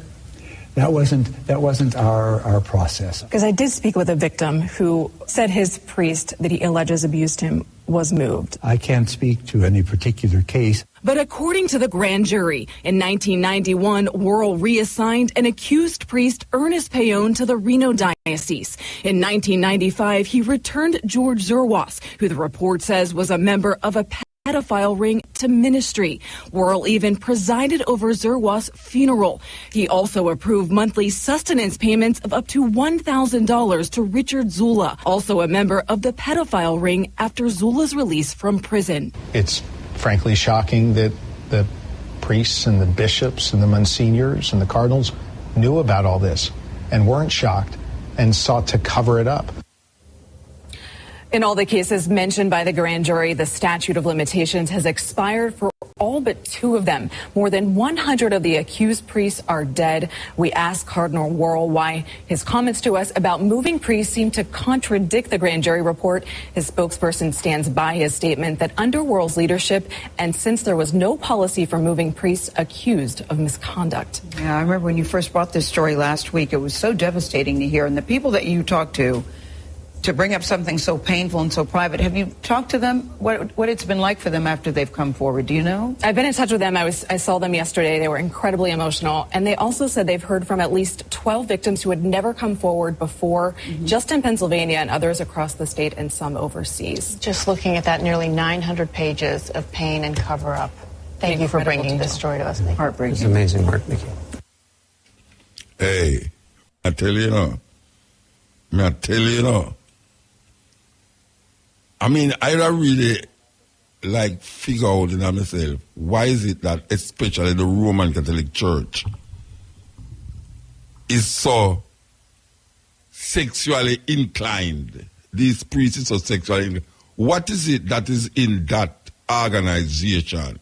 That wasn't our process. Because I did speak with a victim who said his priest that he alleges abused him was moved. I can't speak to any particular case. But according to the grand jury, in 1991, Wuerl reassigned an accused priest, Ernest Payon, to the Reno diocese. In 1995, he returned George Zerwas, who the report says was a member of a pedophile ring, to ministry. Wuerl even presided over Zerwas' funeral. He also approved monthly sustenance payments of up to $1,000 to Richard Zula, also a member of the pedophile ring after Zula's release from prison. It's frankly shocking that priests and the bishops and the monsignors and the cardinals knew about all this and weren't shocked and sought to cover it up. In all the cases mentioned by the grand jury, the statute of limitations has expired for all but 2 of them. More than 100 of the accused priests are dead. We asked Cardinal Wuerl why his comments to us about moving priests seem to contradict the grand jury report. His spokesperson stands by his statement that under Wuerl's leadership, and since there was no policy for moving priests accused of misconduct. Yeah, I remember when you first brought this story last week, it was so devastating to hear. And the people that you talked to bring up something so painful and so private. Have you talked to them? What it's been like for them after they've come forward? Do you know? I've been in touch with them. I saw them yesterday. They were incredibly emotional. And they also said they've heard from at least 12 victims who had never come forward before, just in Pennsylvania, and others across the state and some overseas. Just looking at that, nearly 900 pages of pain and cover-up. Thank you for bringing this story to us, Nikki. Heartbreaking. It's amazing work, Nikki. Hey, I tell you now. I mean, I don't really figure out in myself, why is it that especially the Roman Catholic Church is so sexually inclined? These priests are so sexually inclined. What is it that is in that organization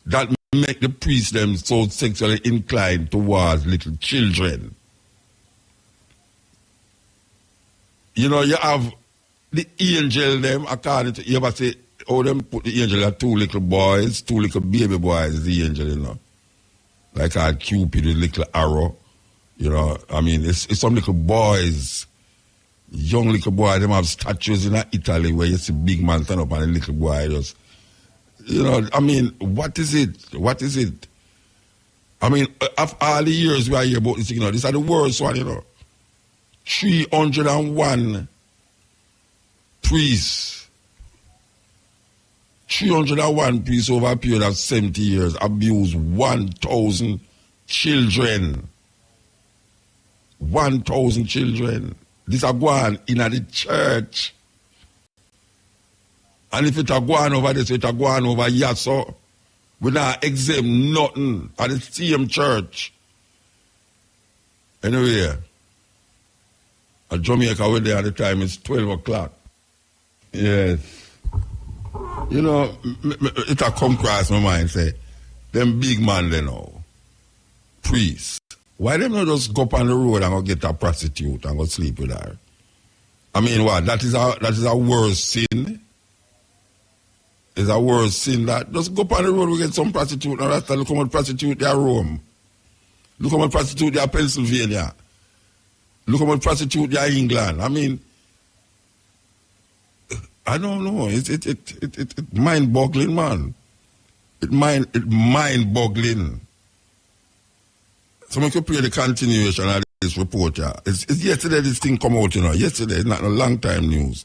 that make the priests them so sexually inclined towards little children? You know, you have the angel them, according to, you ever say, oh, them put the angel at 2 little boys, 2 little baby boys, the angel, you know. Like I had Cupid with little arrow, you know. I mean, it's some little boys, young little boys, them have statues in Italy where you see big man stand up and a little boy just, you know, I mean, what is it? What is it? I mean, of all the years we are here about this, you know, this is the worst one, you know. 301 priests, 301 priests over a period of 70 years abused 1,000 children. 1,000 children. This are going in at the church. And if it are going over this, it are going over here, so we not exempt nothing at the same church. Anyway, at Jamaica, we're there at the time, it's 12 o'clock. Yes. You know, it a come across my mind, say, them big man they know, priests, why them not just go up on the road and go get a prostitute and go sleep with her? I mean, what, that is a worse sin? It's a worse sin that, just go up on the road and get some prostitute and after look how much prostitute they are Rome. Look how much prostitute they are Pennsylvania. Look how much prostitute they are England. I mean, I don't know. It's mind-boggling, man. It's mind-boggling. So we could play the continuation of this report, yeah. It's yesterday this thing come out, you know. Yesterday, it's not a long time news.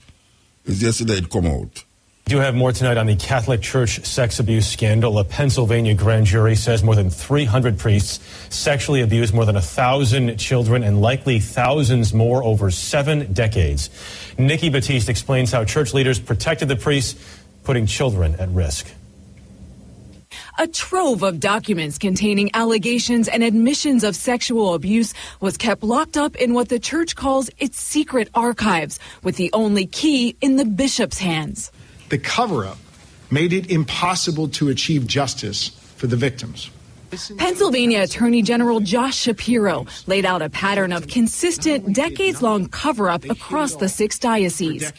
It's yesterday it come out. We do have more tonight on the Catholic Church sex abuse scandal. A Pennsylvania grand jury says more than 300 priests sexually abused more than 1,000 children and likely thousands more over 7 decades. Nikki Batiste explains how church leaders protected the priests, putting children at risk. A trove of documents containing allegations and admissions of sexual abuse was kept locked up in what the church calls its secret archives, with the only key in the bishop's hands. The cover-up made it impossible to achieve justice for the victims. Pennsylvania Attorney General Josh Shapiro laid out a pattern of consistent, decades-long cover-up across the 6 dioceses.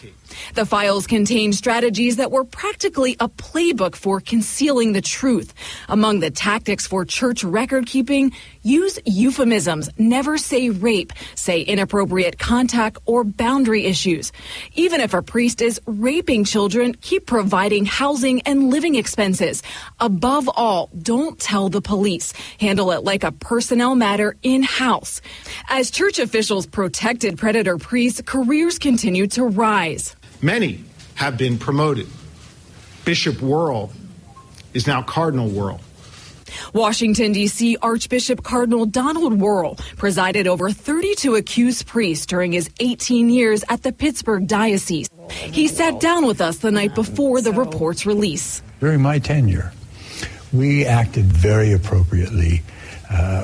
The files contain strategies that were practically a playbook for concealing the truth. Among the tactics for church record-keeping, use euphemisms, never say rape, say inappropriate contact or boundary issues. Even if a priest is raping children, keep providing housing and living expenses. Above all, don't tell the police. Handle it like a personnel matter in-house. As church officials protected predator priests, careers continued to rise. Many have been promoted. Bishop Wuerl is now Cardinal Wuerl. Washington, D.C. Archbishop Cardinal Donald Wuerl presided over 32 accused priests during his 18 years at the Pittsburgh Diocese. He sat down with us the night before the report's release. During my tenure, We acted very appropriately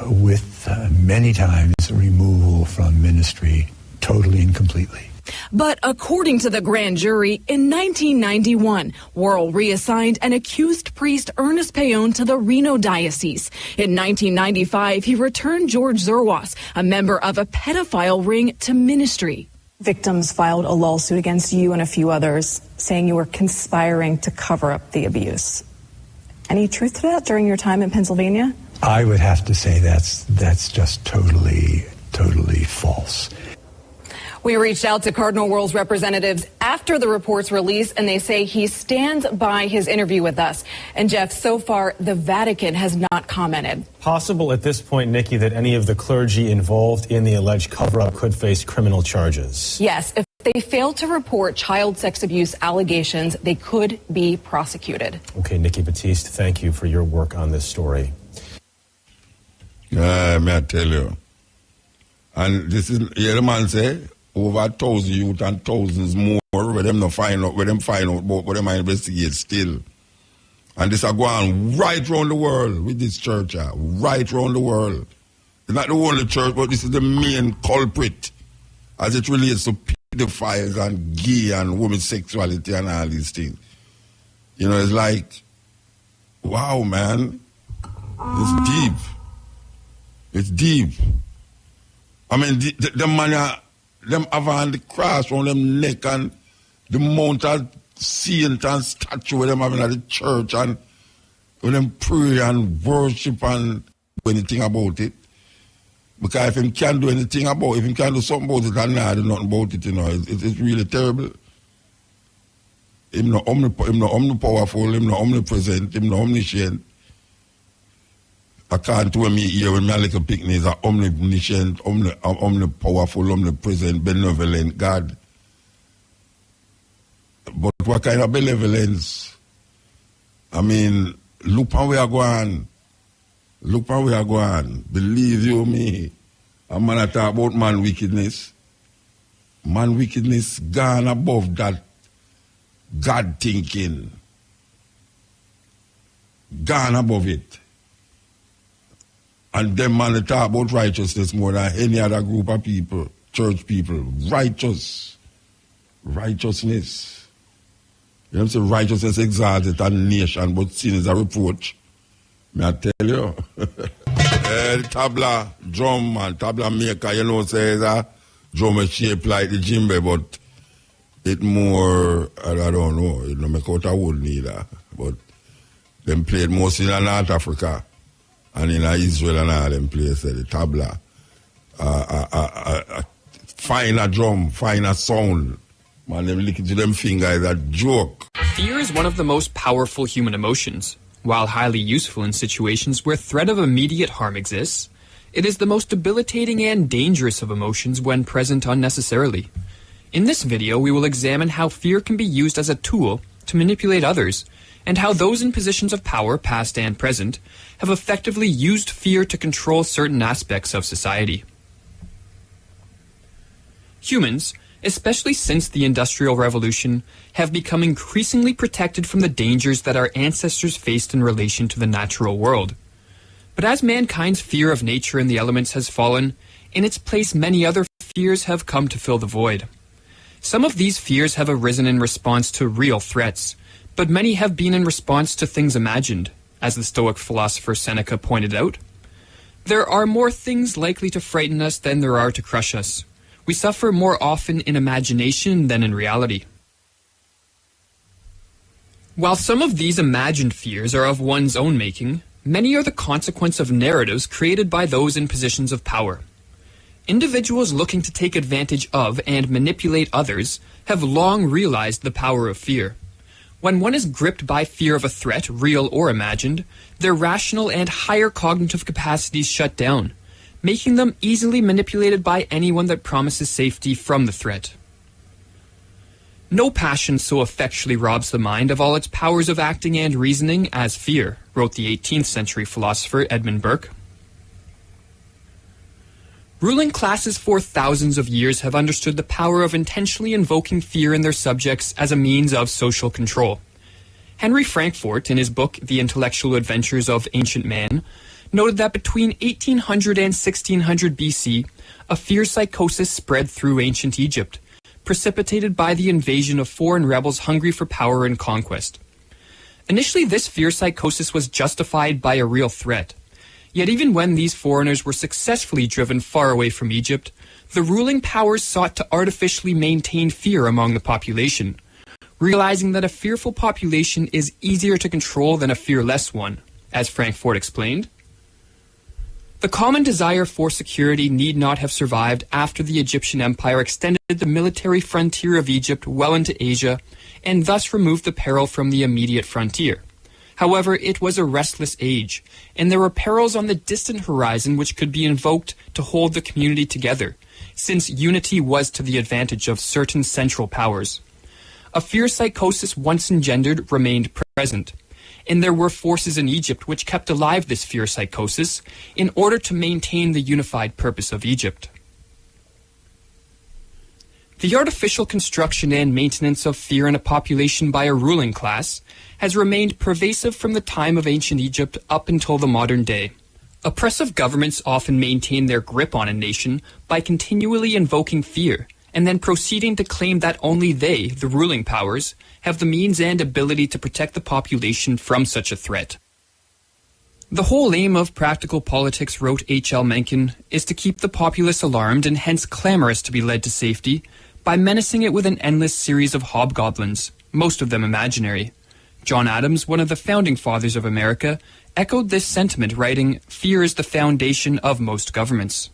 with many times removal from ministry totally and completely. But according to the grand jury, in 1991, Worrell reassigned an accused priest Ernest Payon to the Reno Diocese. In 1995, he returned George Zerwas, a member of a pedophile ring, to ministry. Victims filed a lawsuit against you and a few others, saying you were conspiring to cover up the abuse. Any truth to that during your time in Pennsylvania? I would have to say that's just totally false. We reached out to Cardinal Wuerl's representatives after the report's release, and they say he stands by his interview with us. And Jeff, so far, the Vatican has not commented. Possible at this point, Nikki, that any of the clergy involved in the alleged cover-up could face criminal charges. Yes, if they fail to report child sex abuse allegations, they could be prosecuted. Okay, Nikki Batiste, thank you for your work on this story. May I tell you? And this is, yeah, the man say, over 1,000 youth and thousands more where them not find out, where them find out about, where them investigate still. And this are going right around the world with this church, right around the world. It's not the only church, but this is the main culprit as it relates to pedophiles and gay and homosexuality and all these things. You know, it's like, wow, man, it's deep. It's deep. I mean, the man, them have on the cross on them neck and the mount of saint and statue with them having at the church and when them pray and worship and do anything about it. Because if him can't do anything about it, if him can't do something about it and not do nothing about it, you know, it's really terrible. Him not omnipowerful, him not omnipresent, him not omniscient. I can't do me here when my little picnic is an omniscient, omnipowerful, omnipresent, benevolent God. But what kind of benevolence? I mean, look how we are going. Look how we are going. Believe you me. I'm going to talk about man wickedness. Man wickedness gone above that God thinking. Gone above it. And them man talk about righteousness more than any other group of people, church people. Righteousness. You know what I'm saying? Righteousness exalted a nation, but sin is a reproach. May I tell you? The tabla drum and tabla maker, you know, says a drum shape like the djembe, but it more, I don't know, it don't make out a wood neither. But them played mostly in North Africa. And in Israel and all them places, the tabla, finer drum, finer sound. Man, them lick to them fingers, a joke. Fear is one of the most powerful human emotions. While highly useful in situations where threat of immediate harm exists, it is the most debilitating and dangerous of emotions when present unnecessarily. In this video, we will examine how fear can be used as a tool to manipulate others, and how those in positions of power, past and present, have effectively used fear to control certain aspects of society. Humans, especially since the Industrial Revolution, have become increasingly protected from the dangers that our ancestors faced in relation to the natural world. But as mankind's fear of nature and the elements has fallen, in its place many other fears have come to fill the void. Some of these fears have arisen in response to real threats, but many have been in response to things imagined, as the Stoic philosopher Seneca pointed out. There are more things likely to frighten us than there are to crush us. We suffer more often in imagination than in reality. While some of these imagined fears are of one's own making, many are the consequence of narratives created by those in positions of power. Individuals looking to take advantage of and manipulate others have long realized the power of fear. When one is gripped by fear of a threat, real or imagined, their rational and higher cognitive capacities shut down, making them easily manipulated by anyone that promises safety from the threat. No passion so effectually robs the mind of all its powers of acting and reasoning as fear, wrote the 18th century philosopher Edmund Burke. Ruling classes for thousands of years have understood the power of intentionally invoking fear in their subjects as a means of social control. Henry Frankfurt, in his book The Intellectual Adventures of Ancient Man, noted that between 1800 and 1600 BC, a fear psychosis spread through ancient Egypt, precipitated by the invasion of foreign rebels hungry for power and conquest. Initially, this fear psychosis was justified by a real threat. Yet even when these foreigners were successfully driven far away from Egypt, the ruling powers sought to artificially maintain fear among the population, realizing that a fearful population is easier to control than a fearless one, as Frankfurt explained. The common desire for security need not have survived after the Egyptian Empire extended the military frontier of Egypt well into Asia and thus removed the peril from the immediate frontier. However, it was a restless age, and there were perils on the distant horizon which could be invoked to hold the community together, since unity was to the advantage of certain central powers. A fear psychosis once engendered remained present, and there were forces in Egypt which kept alive this fear psychosis in order to maintain the unified purpose of Egypt. The artificial construction and maintenance of fear in a population by a ruling class has remained pervasive from the time of ancient Egypt up until the modern day. Oppressive governments often maintain their grip on a nation by continually invoking fear, and then proceeding to claim that only they, the ruling powers, have the means and ability to protect the population from such a threat. The whole aim of practical politics, wrote H.L. Mencken, is to keep the populace alarmed and hence clamorous to be led to safety by menacing it with an endless series of hobgoblins, most of them imaginary. John Adams, one of the founding fathers of America, echoed this sentiment, writing, "Fear is the foundation of most governments."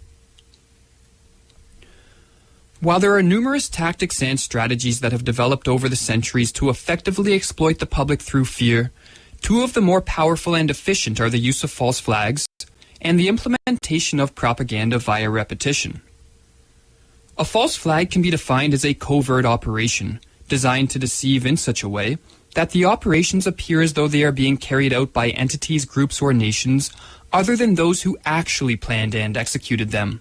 While there are numerous tactics and strategies that have developed over the centuries to effectively exploit the public through fear, two of the more powerful and efficient are the use of false flags and the implementation of propaganda via repetition. A false flag can be defined as a covert operation designed to deceive in such a way that the operations appear as though they are being carried out by entities, groups, or nations other than those who actually planned and executed them.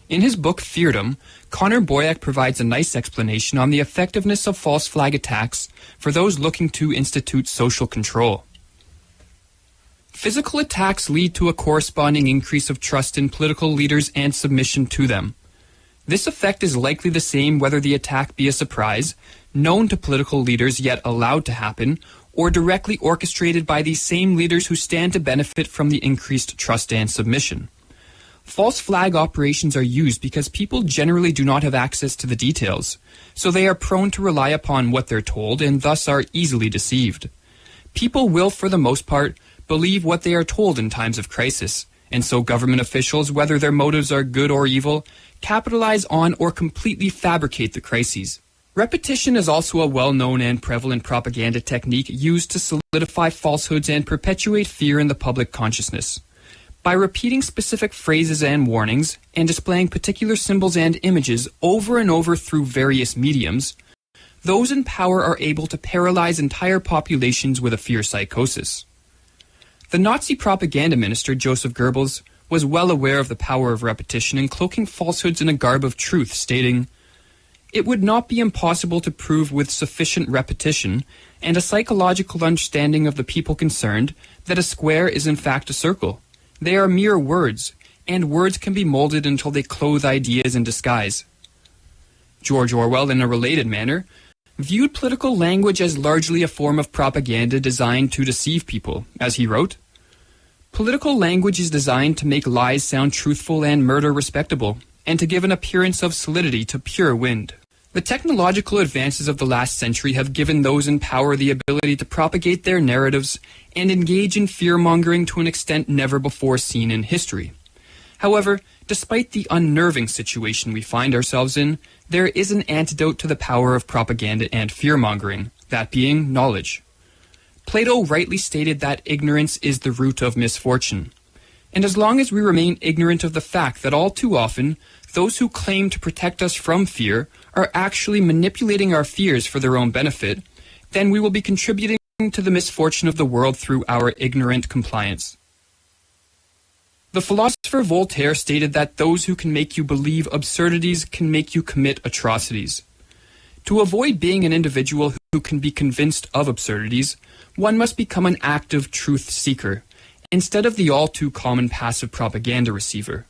In his book Feardom, Connor Boyack provides a nice explanation on the effectiveness of false flag attacks for those looking to institute social control. Physical attacks lead to a corresponding increase of trust in political leaders and submission to them. This effect is likely the same whether the attack be a surprise, known to political leaders yet allowed to happen, or directly orchestrated by these same leaders who stand to benefit from the increased trust and submission. False flag operations are used because people generally do not have access to the details, so they are prone to rely upon what they're told and thus are easily deceived. People will, for the most part, believe what they are told in times of crisis, and so government officials, whether their motives are good or evil, capitalize on or completely fabricate the crises. Repetition is also a well-known and prevalent propaganda technique used to solidify falsehoods and perpetuate fear in the public consciousness. By repeating specific phrases and warnings, and displaying particular symbols and images over and over through various mediums, those in power are able to paralyze entire populations with a fear psychosis. The Nazi propaganda minister Joseph Goebbels was well aware of the power of repetition in cloaking falsehoods in a garb of truth, stating, "It would not be impossible to prove with sufficient repetition and a psychological understanding of the people concerned that a square is in fact a circle. They are mere words, and words can be molded until they clothe ideas in disguise." George Orwell, in a related manner, viewed political language as largely a form of propaganda designed to deceive people, as he wrote, "Political language is designed to make lies sound truthful and murder respectable, and to give an appearance of solidity to pure wind." The technological advances of the last century have given those in power the ability to propagate their narratives and engage in fear-mongering to an extent never before seen in history. However, despite the unnerving situation we find ourselves in, there is an antidote to the power of propaganda and fear-mongering, that being knowledge. Plato rightly stated that ignorance is the root of misfortune. And as long as we remain ignorant of the fact that all too often, those who claim to protect us from fear are actually manipulating our fears for their own benefit, then we will be contributing to the misfortune of the world through our ignorant compliance. The philosopher Voltaire stated that those who can make you believe absurdities can make you commit atrocities. To avoid being an individual who can be convinced of absurdities, one must become an active truth seeker, instead of the all-too common passive propaganda receiver.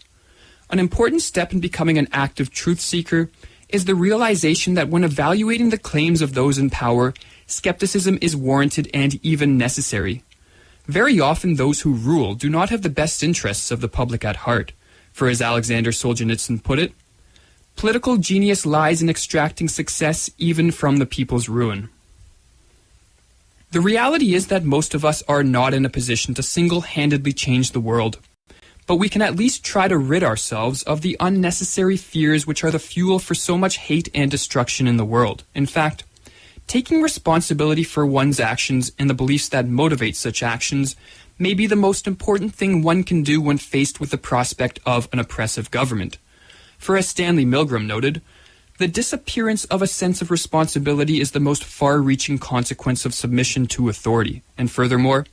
An important step in becoming an active truth seeker is the realization that when evaluating the claims of those in power, skepticism is warranted and even necessary. Very often those who rule do not have the best interests of the public at heart, for as Alexander Solzhenitsyn put it, political genius lies in extracting success even from the people's ruin. The reality is that most of us are not in a position to single-handedly change the world, but we can at least try to rid ourselves of the unnecessary fears which are the fuel for so much hate and destruction in the world. In fact, taking responsibility for one's actions and the beliefs that motivate such actions may be the most important thing one can do when faced with the prospect of an oppressive government. For as Stanley Milgram noted, the disappearance of a sense of responsibility is the most far-reaching consequence of submission to authority. And furthermore,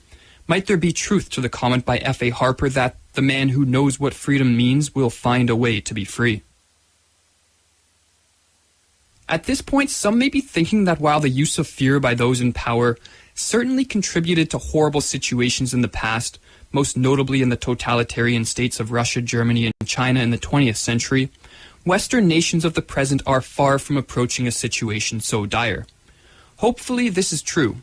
might there be truth to the comment by F.A. Harper that the man who knows what freedom means will find a way to be free? At this point, some may be thinking that while the use of fear by those in power certainly contributed to horrible situations in the past, most notably in the totalitarian states of Russia, Germany, and China in the 20th century, Western nations of the present are far from approaching a situation so dire. Hopefully this is true,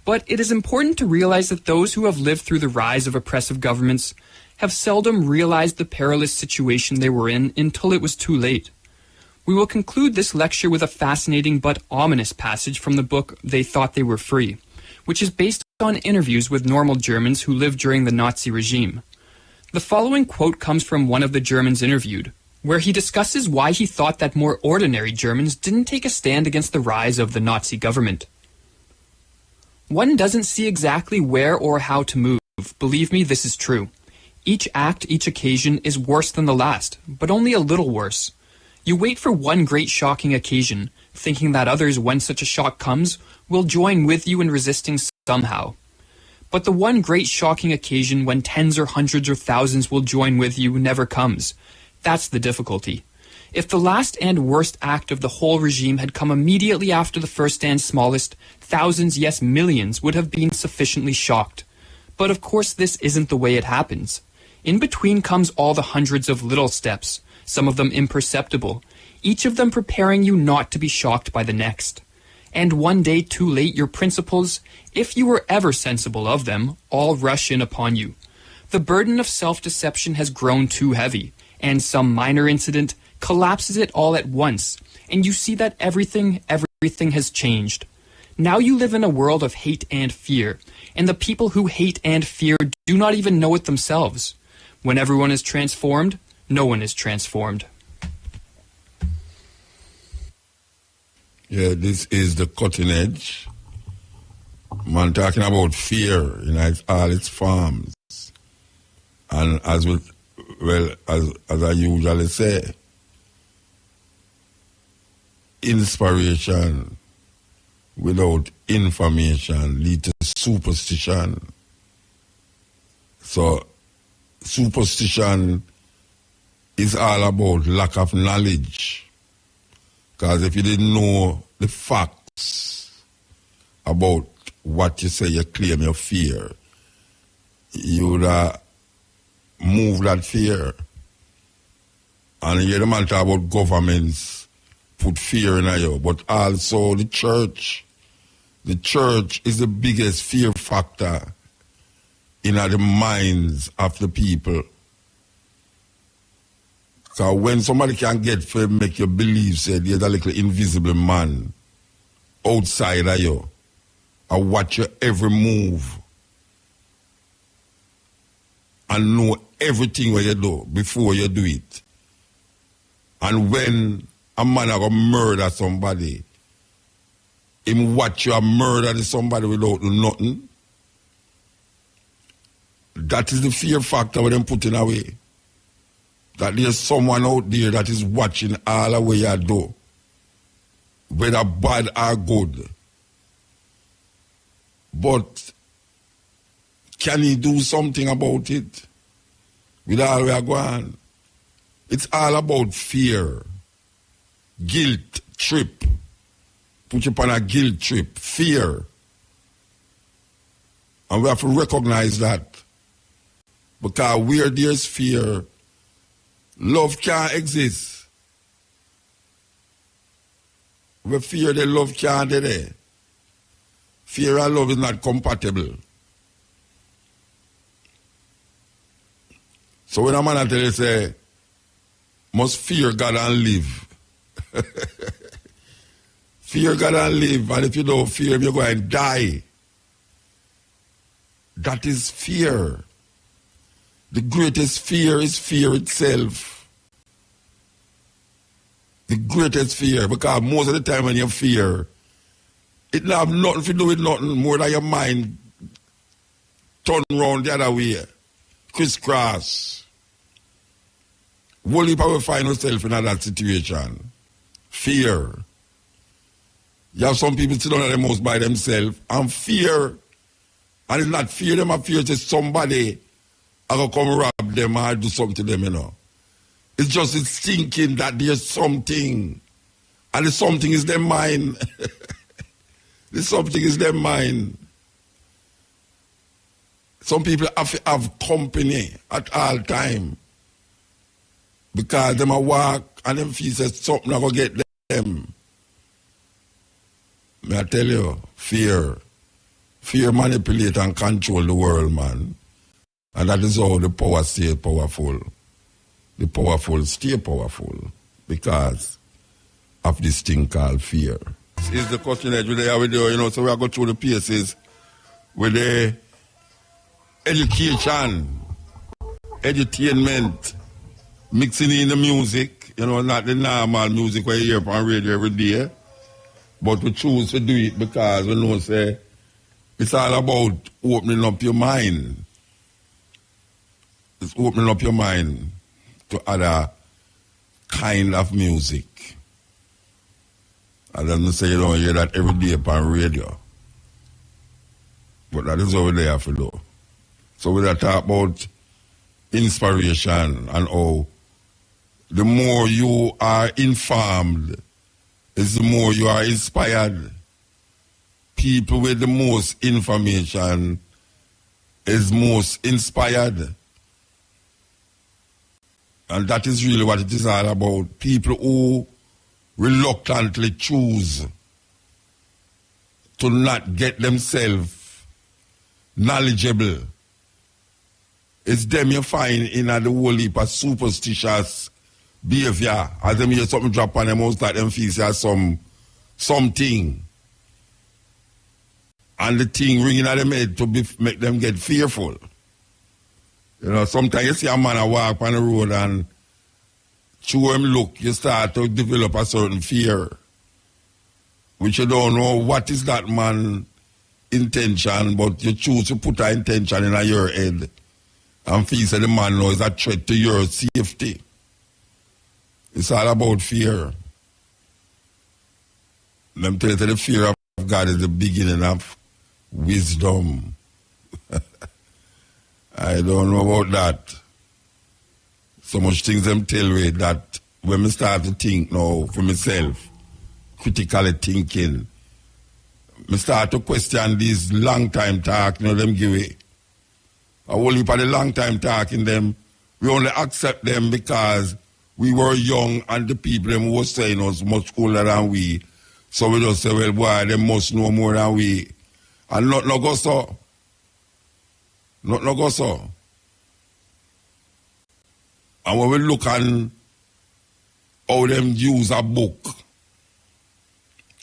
but it is important to realize that those who have lived through the rise of oppressive governments have seldom realized the perilous situation they were in until it was too late. We will conclude this lecture with a fascinating but ominous passage from the book They Thought They Were Free, which is based on interviews with normal Germans who lived during the Nazi regime. The following quote comes from one of the Germans interviewed, where he discusses why he thought that more ordinary Germans didn't take a stand against the rise of the Nazi government. One doesn't see exactly where or how to move. Believe me, this is true. Each act, each occasion is worse than the last, but only a little worse. You wait for one great shocking occasion, thinking that others, when such a shock comes, will join with you in resisting somehow. But the one great shocking occasion when tens or hundreds or thousands will join with you never comes. That's the difficulty. If the last and worst act of the whole regime had come immediately after the first and smallest, thousands, yes, millions, would have been sufficiently shocked. But of course this isn't the way it happens. In between comes all the hundreds of little steps, some of them imperceptible, each of them preparing you not to be shocked by the next. And one day too late your principles, if you were ever sensible of them, all rush in upon you. The burden of self-deception has grown too heavy, and some minor incident collapses it all at once, and you see that everything has changed. Now you live in a world of hate and fear, and the people who hate and fear do not even know it themselves. When everyone is transformed, no one is transformed. Yeah, this is the cutting edge. Man talking about fear in all its forms. And as I usually say, inspiration without information leads to superstition. So superstition is all about lack of knowledge. Because if you didn't know the facts about what you say you claim you fear, you would move that fear. And you hear the man talk about governments put fear in you, but also the church. The church is the biggest fear factor in the minds of the people. So when somebody can get to make you believe, say, there's a little invisible man outside of you, and watch your every move, and know everything what you do before you do it. And when a man are going to murder somebody, him watch you murder somebody without nothing, that is the fear factor with them putting away. That there's someone out there that is watching all the way you do, whether bad or good. But can he do something about it? With all we are going? It's all about fear, guilt, trip, put you on a guilt trip, fear. And we have to recognize that. Because where there's fear, love can't exist. With fear, the love can't be there. Fear and love is not compatible. So when a man tell you, say, must fear God and live. Fear God and live, and if you don't fear him, you're going to die. That is fear. The greatest fear is fear itself. The greatest fear, because most of the time when you fear, it don't have nothing to do with nothing more than your mind turn around the other way, crisscross. Whole heap will find yourself in that situation. Fear. You have some people sit down at the most by themselves and fear. And it's not fear them, I fear that somebody I go come rob them or do something to them, you know. It's just it's thinking that there's something. And the something is their mind. The something is their mind. Some people have to have company at all time. Because them a walk and them feel that something not going to get them. May I tell you, fear. Fear manipulate and control the world, man. And that is how the power stay powerful. The powerful stay powerful because of this thing called fear. This is the question that we have with you, you know, so we are going through the pieces with the education, edutainment, mixing in the music, you know, not the normal music where you hear on radio every day, but we choose to do it because we know, say, it's all about opening up your mind. It's opening up your mind to other kind of music. I don't say you don't hear that every day on radio. But that is what they have to do. So we talk about inspiration and how the more you are informed is the more you are inspired. People with the most information is most inspired. And that is really what it is all about. People who reluctantly choose to not get themselves knowledgeable. It's them you find in the whole heap of superstitious behavior. As them hear something drop on them, most like them feel something. And the thing ringing at them head to make them get fearful. You know, sometimes you see a man walk on the road and through him look, you start to develop a certain fear. Which you don't know what is that man's intention, but you choose to put that intention in your head and feel that the man knows a threat to your safety. It's all about fear. Let me tell you that the fear of God is the beginning of wisdom. I don't know about that. So much things them tell me that when I start to think now for myself, critically thinking, I start to question these long time talk, you know, them give it. I whole heap of the long time talking them, we only accept them because we were young and the people them who were saying us much older than we. So we just say, well, boy, they must know more than we. And not no go so. Not no go so. And when we look on how them use a book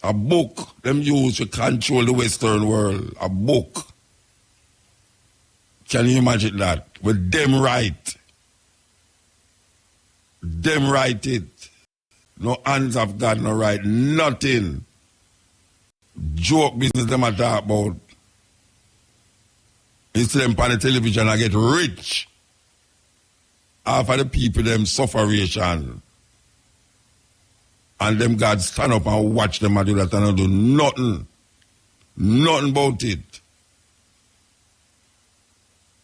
them use to control the Western world. A book. Can you imagine that? With them write. Them write it. No hands of God, no write. Nothing. Joke business them a talk about. Instead them on the television I get rich. After the people them sufferation. And them God stand up and watch them and do that and do nothing. Nothing about it.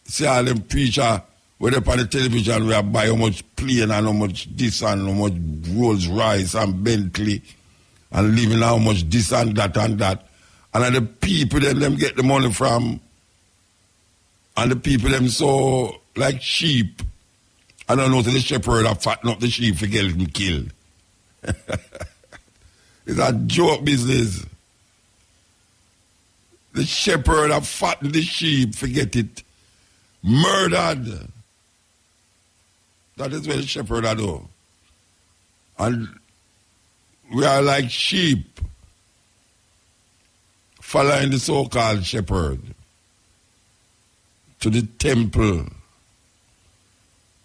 See all them preacher where they on the television we buy how much plane and how much this and how much Rolls Royce and Bentley and living how much this and that and that. And the people them get the money from, and the people them so like sheep. I don't know, the shepherd have fatten up the sheep for getting them killed. It's a joke business. The shepherd have fattened the sheep, forget it. Murdered. That is what the shepherd are do. And we are like sheep following the so-called shepherd to the temple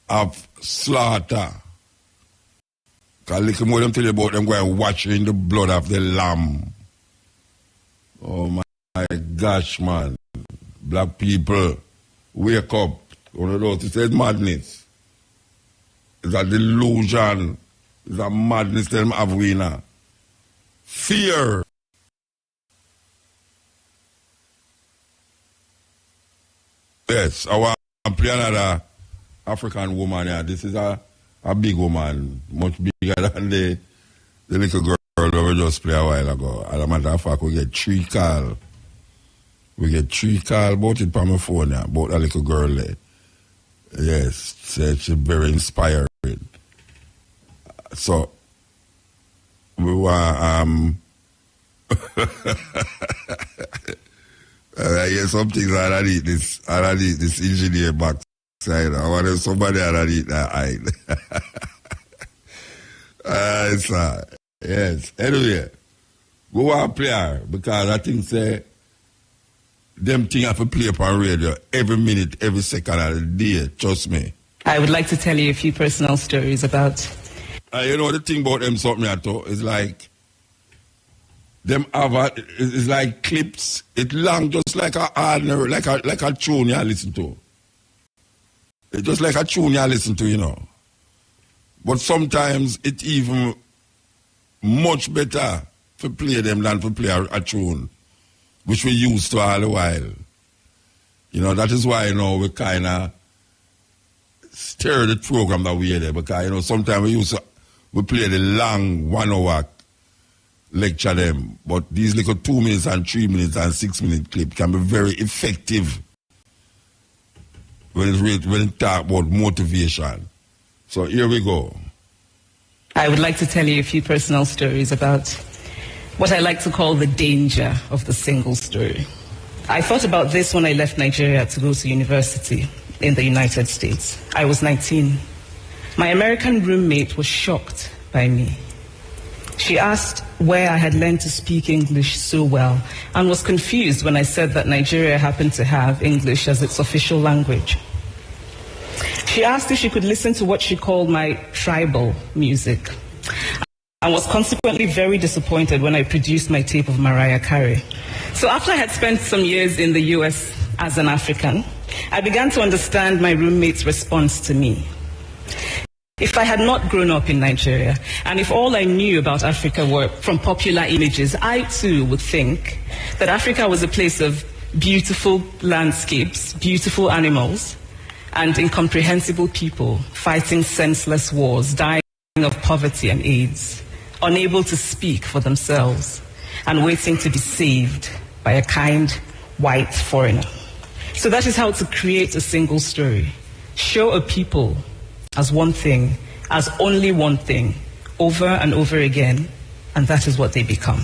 of slaughter. Because little more them tell you about them going watching the blood of the lamb. Oh my gosh, man. Black people, wake up. One of those, it says madness. It's a delusion. It's a madness them have we now. Fear. Yes, I want to play another African woman here. This is a big woman, much bigger than the little girl that we just played a while ago. As a matter of fact, we get 3 calls. We get 3 calls about it from my phone now, about a little girl there. Yes, she's very inspiring. So, we want, I hear some things I don't need this engineer backside. I want somebody I don't need that eye. Yes. Anyway, go and play her because I think them things have to play upon radio every minute, every second of the day. Trust me. I would like to tell you a few personal stories about. You know the thing about them something I thought is like them have it's like clips. It's long, just like a ordinary, like a tune you listen to. It's just like a tune you listen to, you know. But sometimes it's even much better to play them than to play a tune, which we used to all the while. You know, that is why, you know, we kind of stir the program that we had there, because, you know, sometimes we play the long 1 hour lecture them, but these little 2 minutes and 3 minutes and 6 minute clip can be very effective when it talk about motivation. So here we go. I would like to tell you a few personal stories about what I like to call the danger of the single story. I thought about this when I left Nigeria to go to university in the United States. I was 19. My American roommate was shocked by me. She asked where I had learned to speak English so well and was confused when I said that Nigeria happened to have English as its official language. She asked if she could listen to what she called my tribal music and was consequently very disappointed when I produced my tape of Mariah Carey. So after I had spent some years in the US as an African, I began to understand my roommate's response to me. If I had not grown up in Nigeria, and if all I knew about Africa were from popular images, I too would think that Africa was a place of beautiful landscapes, beautiful animals, and incomprehensible people fighting senseless wars, dying of poverty and AIDS, unable to speak for themselves, and waiting to be saved by a kind white foreigner. So that is how to create a single story. Show a people as one thing, as only one thing, over and over again, and that is what they become.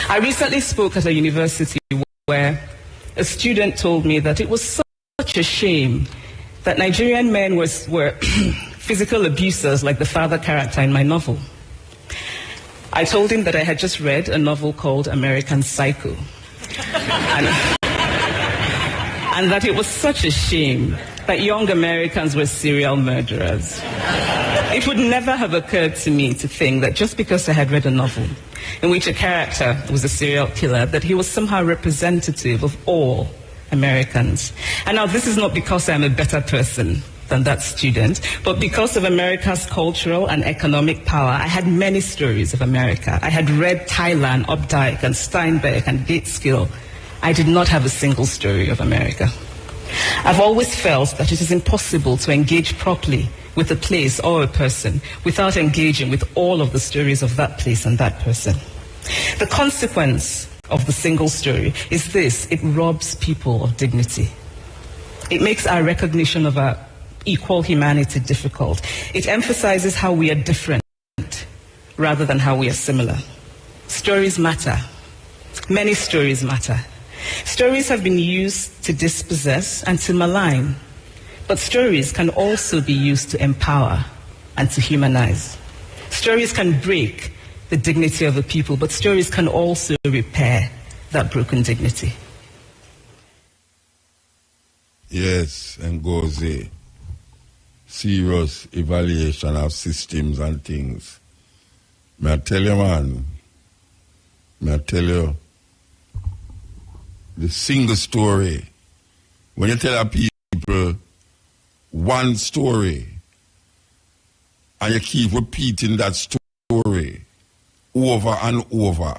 I recently spoke at a university where a student told me that it was such a shame that Nigerian men were physical abusers like the father character in my novel. I told him that I had just read a novel called American Psycho, and that it was such a shame that young Americans were serial murderers. It would never have occurred to me to think that just because I had read a novel in which a character was a serial killer, that he was somehow representative of all Americans. And now this is not because I'm a better person than that student, but because of America's cultural and economic power. I had many stories of America. I had read Thailand, Updike, and Steinbeck, and Gateskill. I did not have a single story of America. I've always felt that it is impossible to engage properly with a place or a person without engaging with all of the stories of that place and that person. The consequence of the single story is this: it robs people of dignity. It makes our recognition of our equal humanity difficult. It emphasizes how we are different rather than how we are similar. Stories matter. Many stories matter. Stories have been used to dispossess and to malign, but stories can also be used to empower and to humanize. Stories can break the dignity of a people, but stories can also repair that broken dignity. Yes, and goes a serious evaluation of systems and things. May I tell you, man, may I tell you, the single story, when you tell people one story and you keep repeating that story over and over,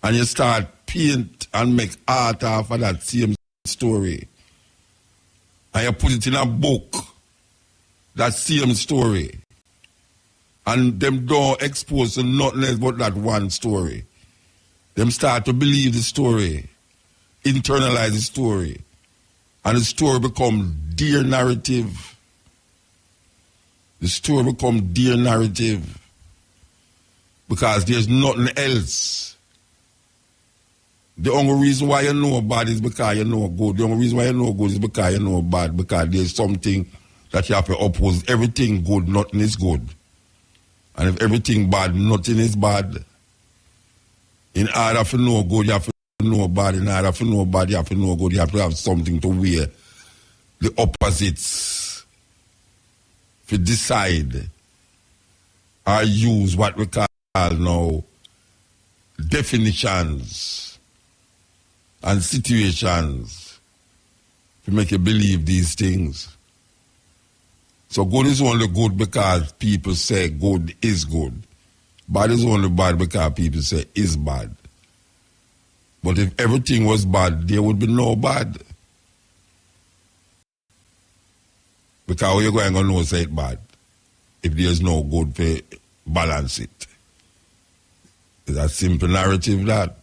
and you start paint and make art off of that same story, and you put it in a book, that same story, and them don't expose to nothing else but that one story. Them start to believe the story, internalize the story, and the story becomes their narrative. The story becomes their narrative because there's nothing else. The only reason why you know bad is because you know good. The only reason why you know good is because you know bad, because there's something that you have to oppose. Everything good, nothing is good. And if everything bad, nothing is bad. In order to know good, you have to know bad. In order to know bad, you have to know good. You have to have something to weigh the opposites, to decide or use what we call now definitions and situations to make you believe these things. So good is only good because people say good is good. Bad is only bad because people say is bad. But if everything was bad, there would be no bad. Because how you going to know say it bad if there's no good to balance it? It's a simple narrative that.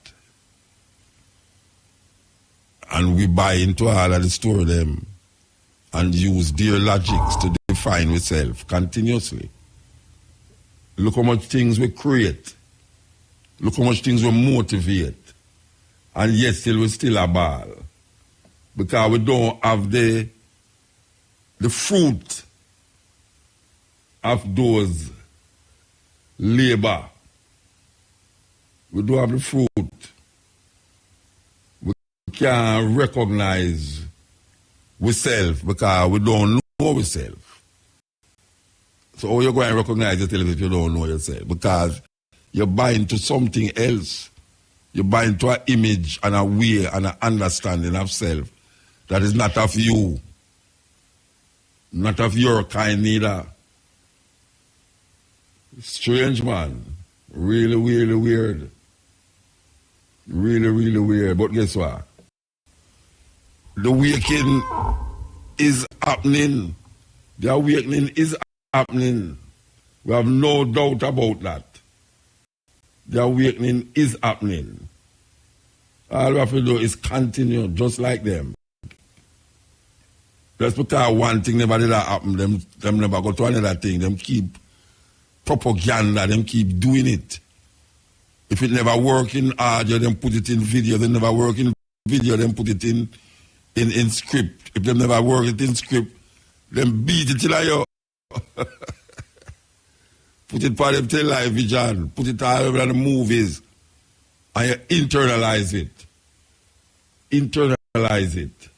And we buy into all of the story them and use their logics to define itself continuously. Look how much things we create. Look how much things we motivate. And yet still we still a ball. Because we don't have the fruit of those labor. We don't have the fruit. We can't recognize ourselves because we don't know ourselves. So how you going to recognize yourself if you don't know yourself? Because you're buying to something else. You're buying to an image and a way and an understanding of self that is not of you. Not of your kind neither. Strange, man. Really, really weird. Really, really weird. But guess what? The awakening is happening. The awakening is happening. We have no doubt about that. The awakening is happening. All we have to do is continue just like them. Just because one thing never did happen, them never go to another thing. Them keep propaganda, them keep doing it. If it never work in audio, them put it in video. They never work in video, them put it in script. If they never work it in script, them beat it till I put it for them television, put it all over the movies, and you internalize it. Internalize it.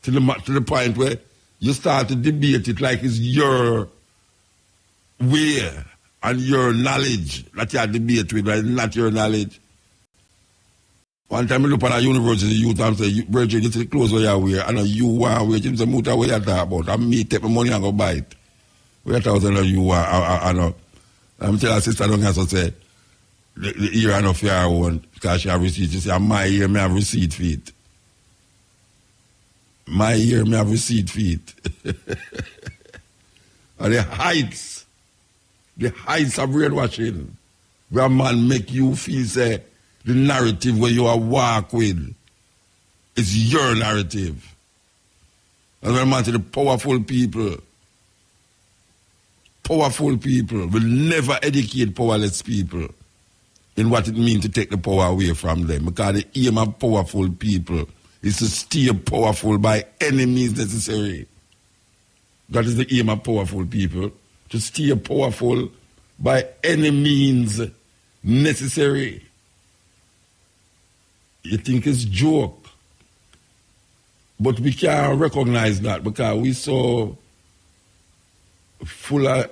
To the point where you start to debate it like it's your way and your knowledge that you are debate with, right? Not your knowledge. One time I look at a university youth and say, Virgin, you see the clothes where you wear, and you want to wear, you say, Muta, what you talk about? And me take my money and go buy it. Where you want, I'm telling her sister, don't have to say, the ear and of your own, because she have receipt. She say, my ear, I have receipt for it. My ear, me have receipt feet. And the heights of brainwashing, where man make you feel, say, the narrative where you are walk with is your narrative. And when man say the powerful people will never educate powerless people in what it means to take the power away from them. Because the aim of powerful people is to stay powerful by any means necessary. That is the aim of powerful people, to stay powerful by any means necessary. You think it's joke, but we can't recognize that because we so full of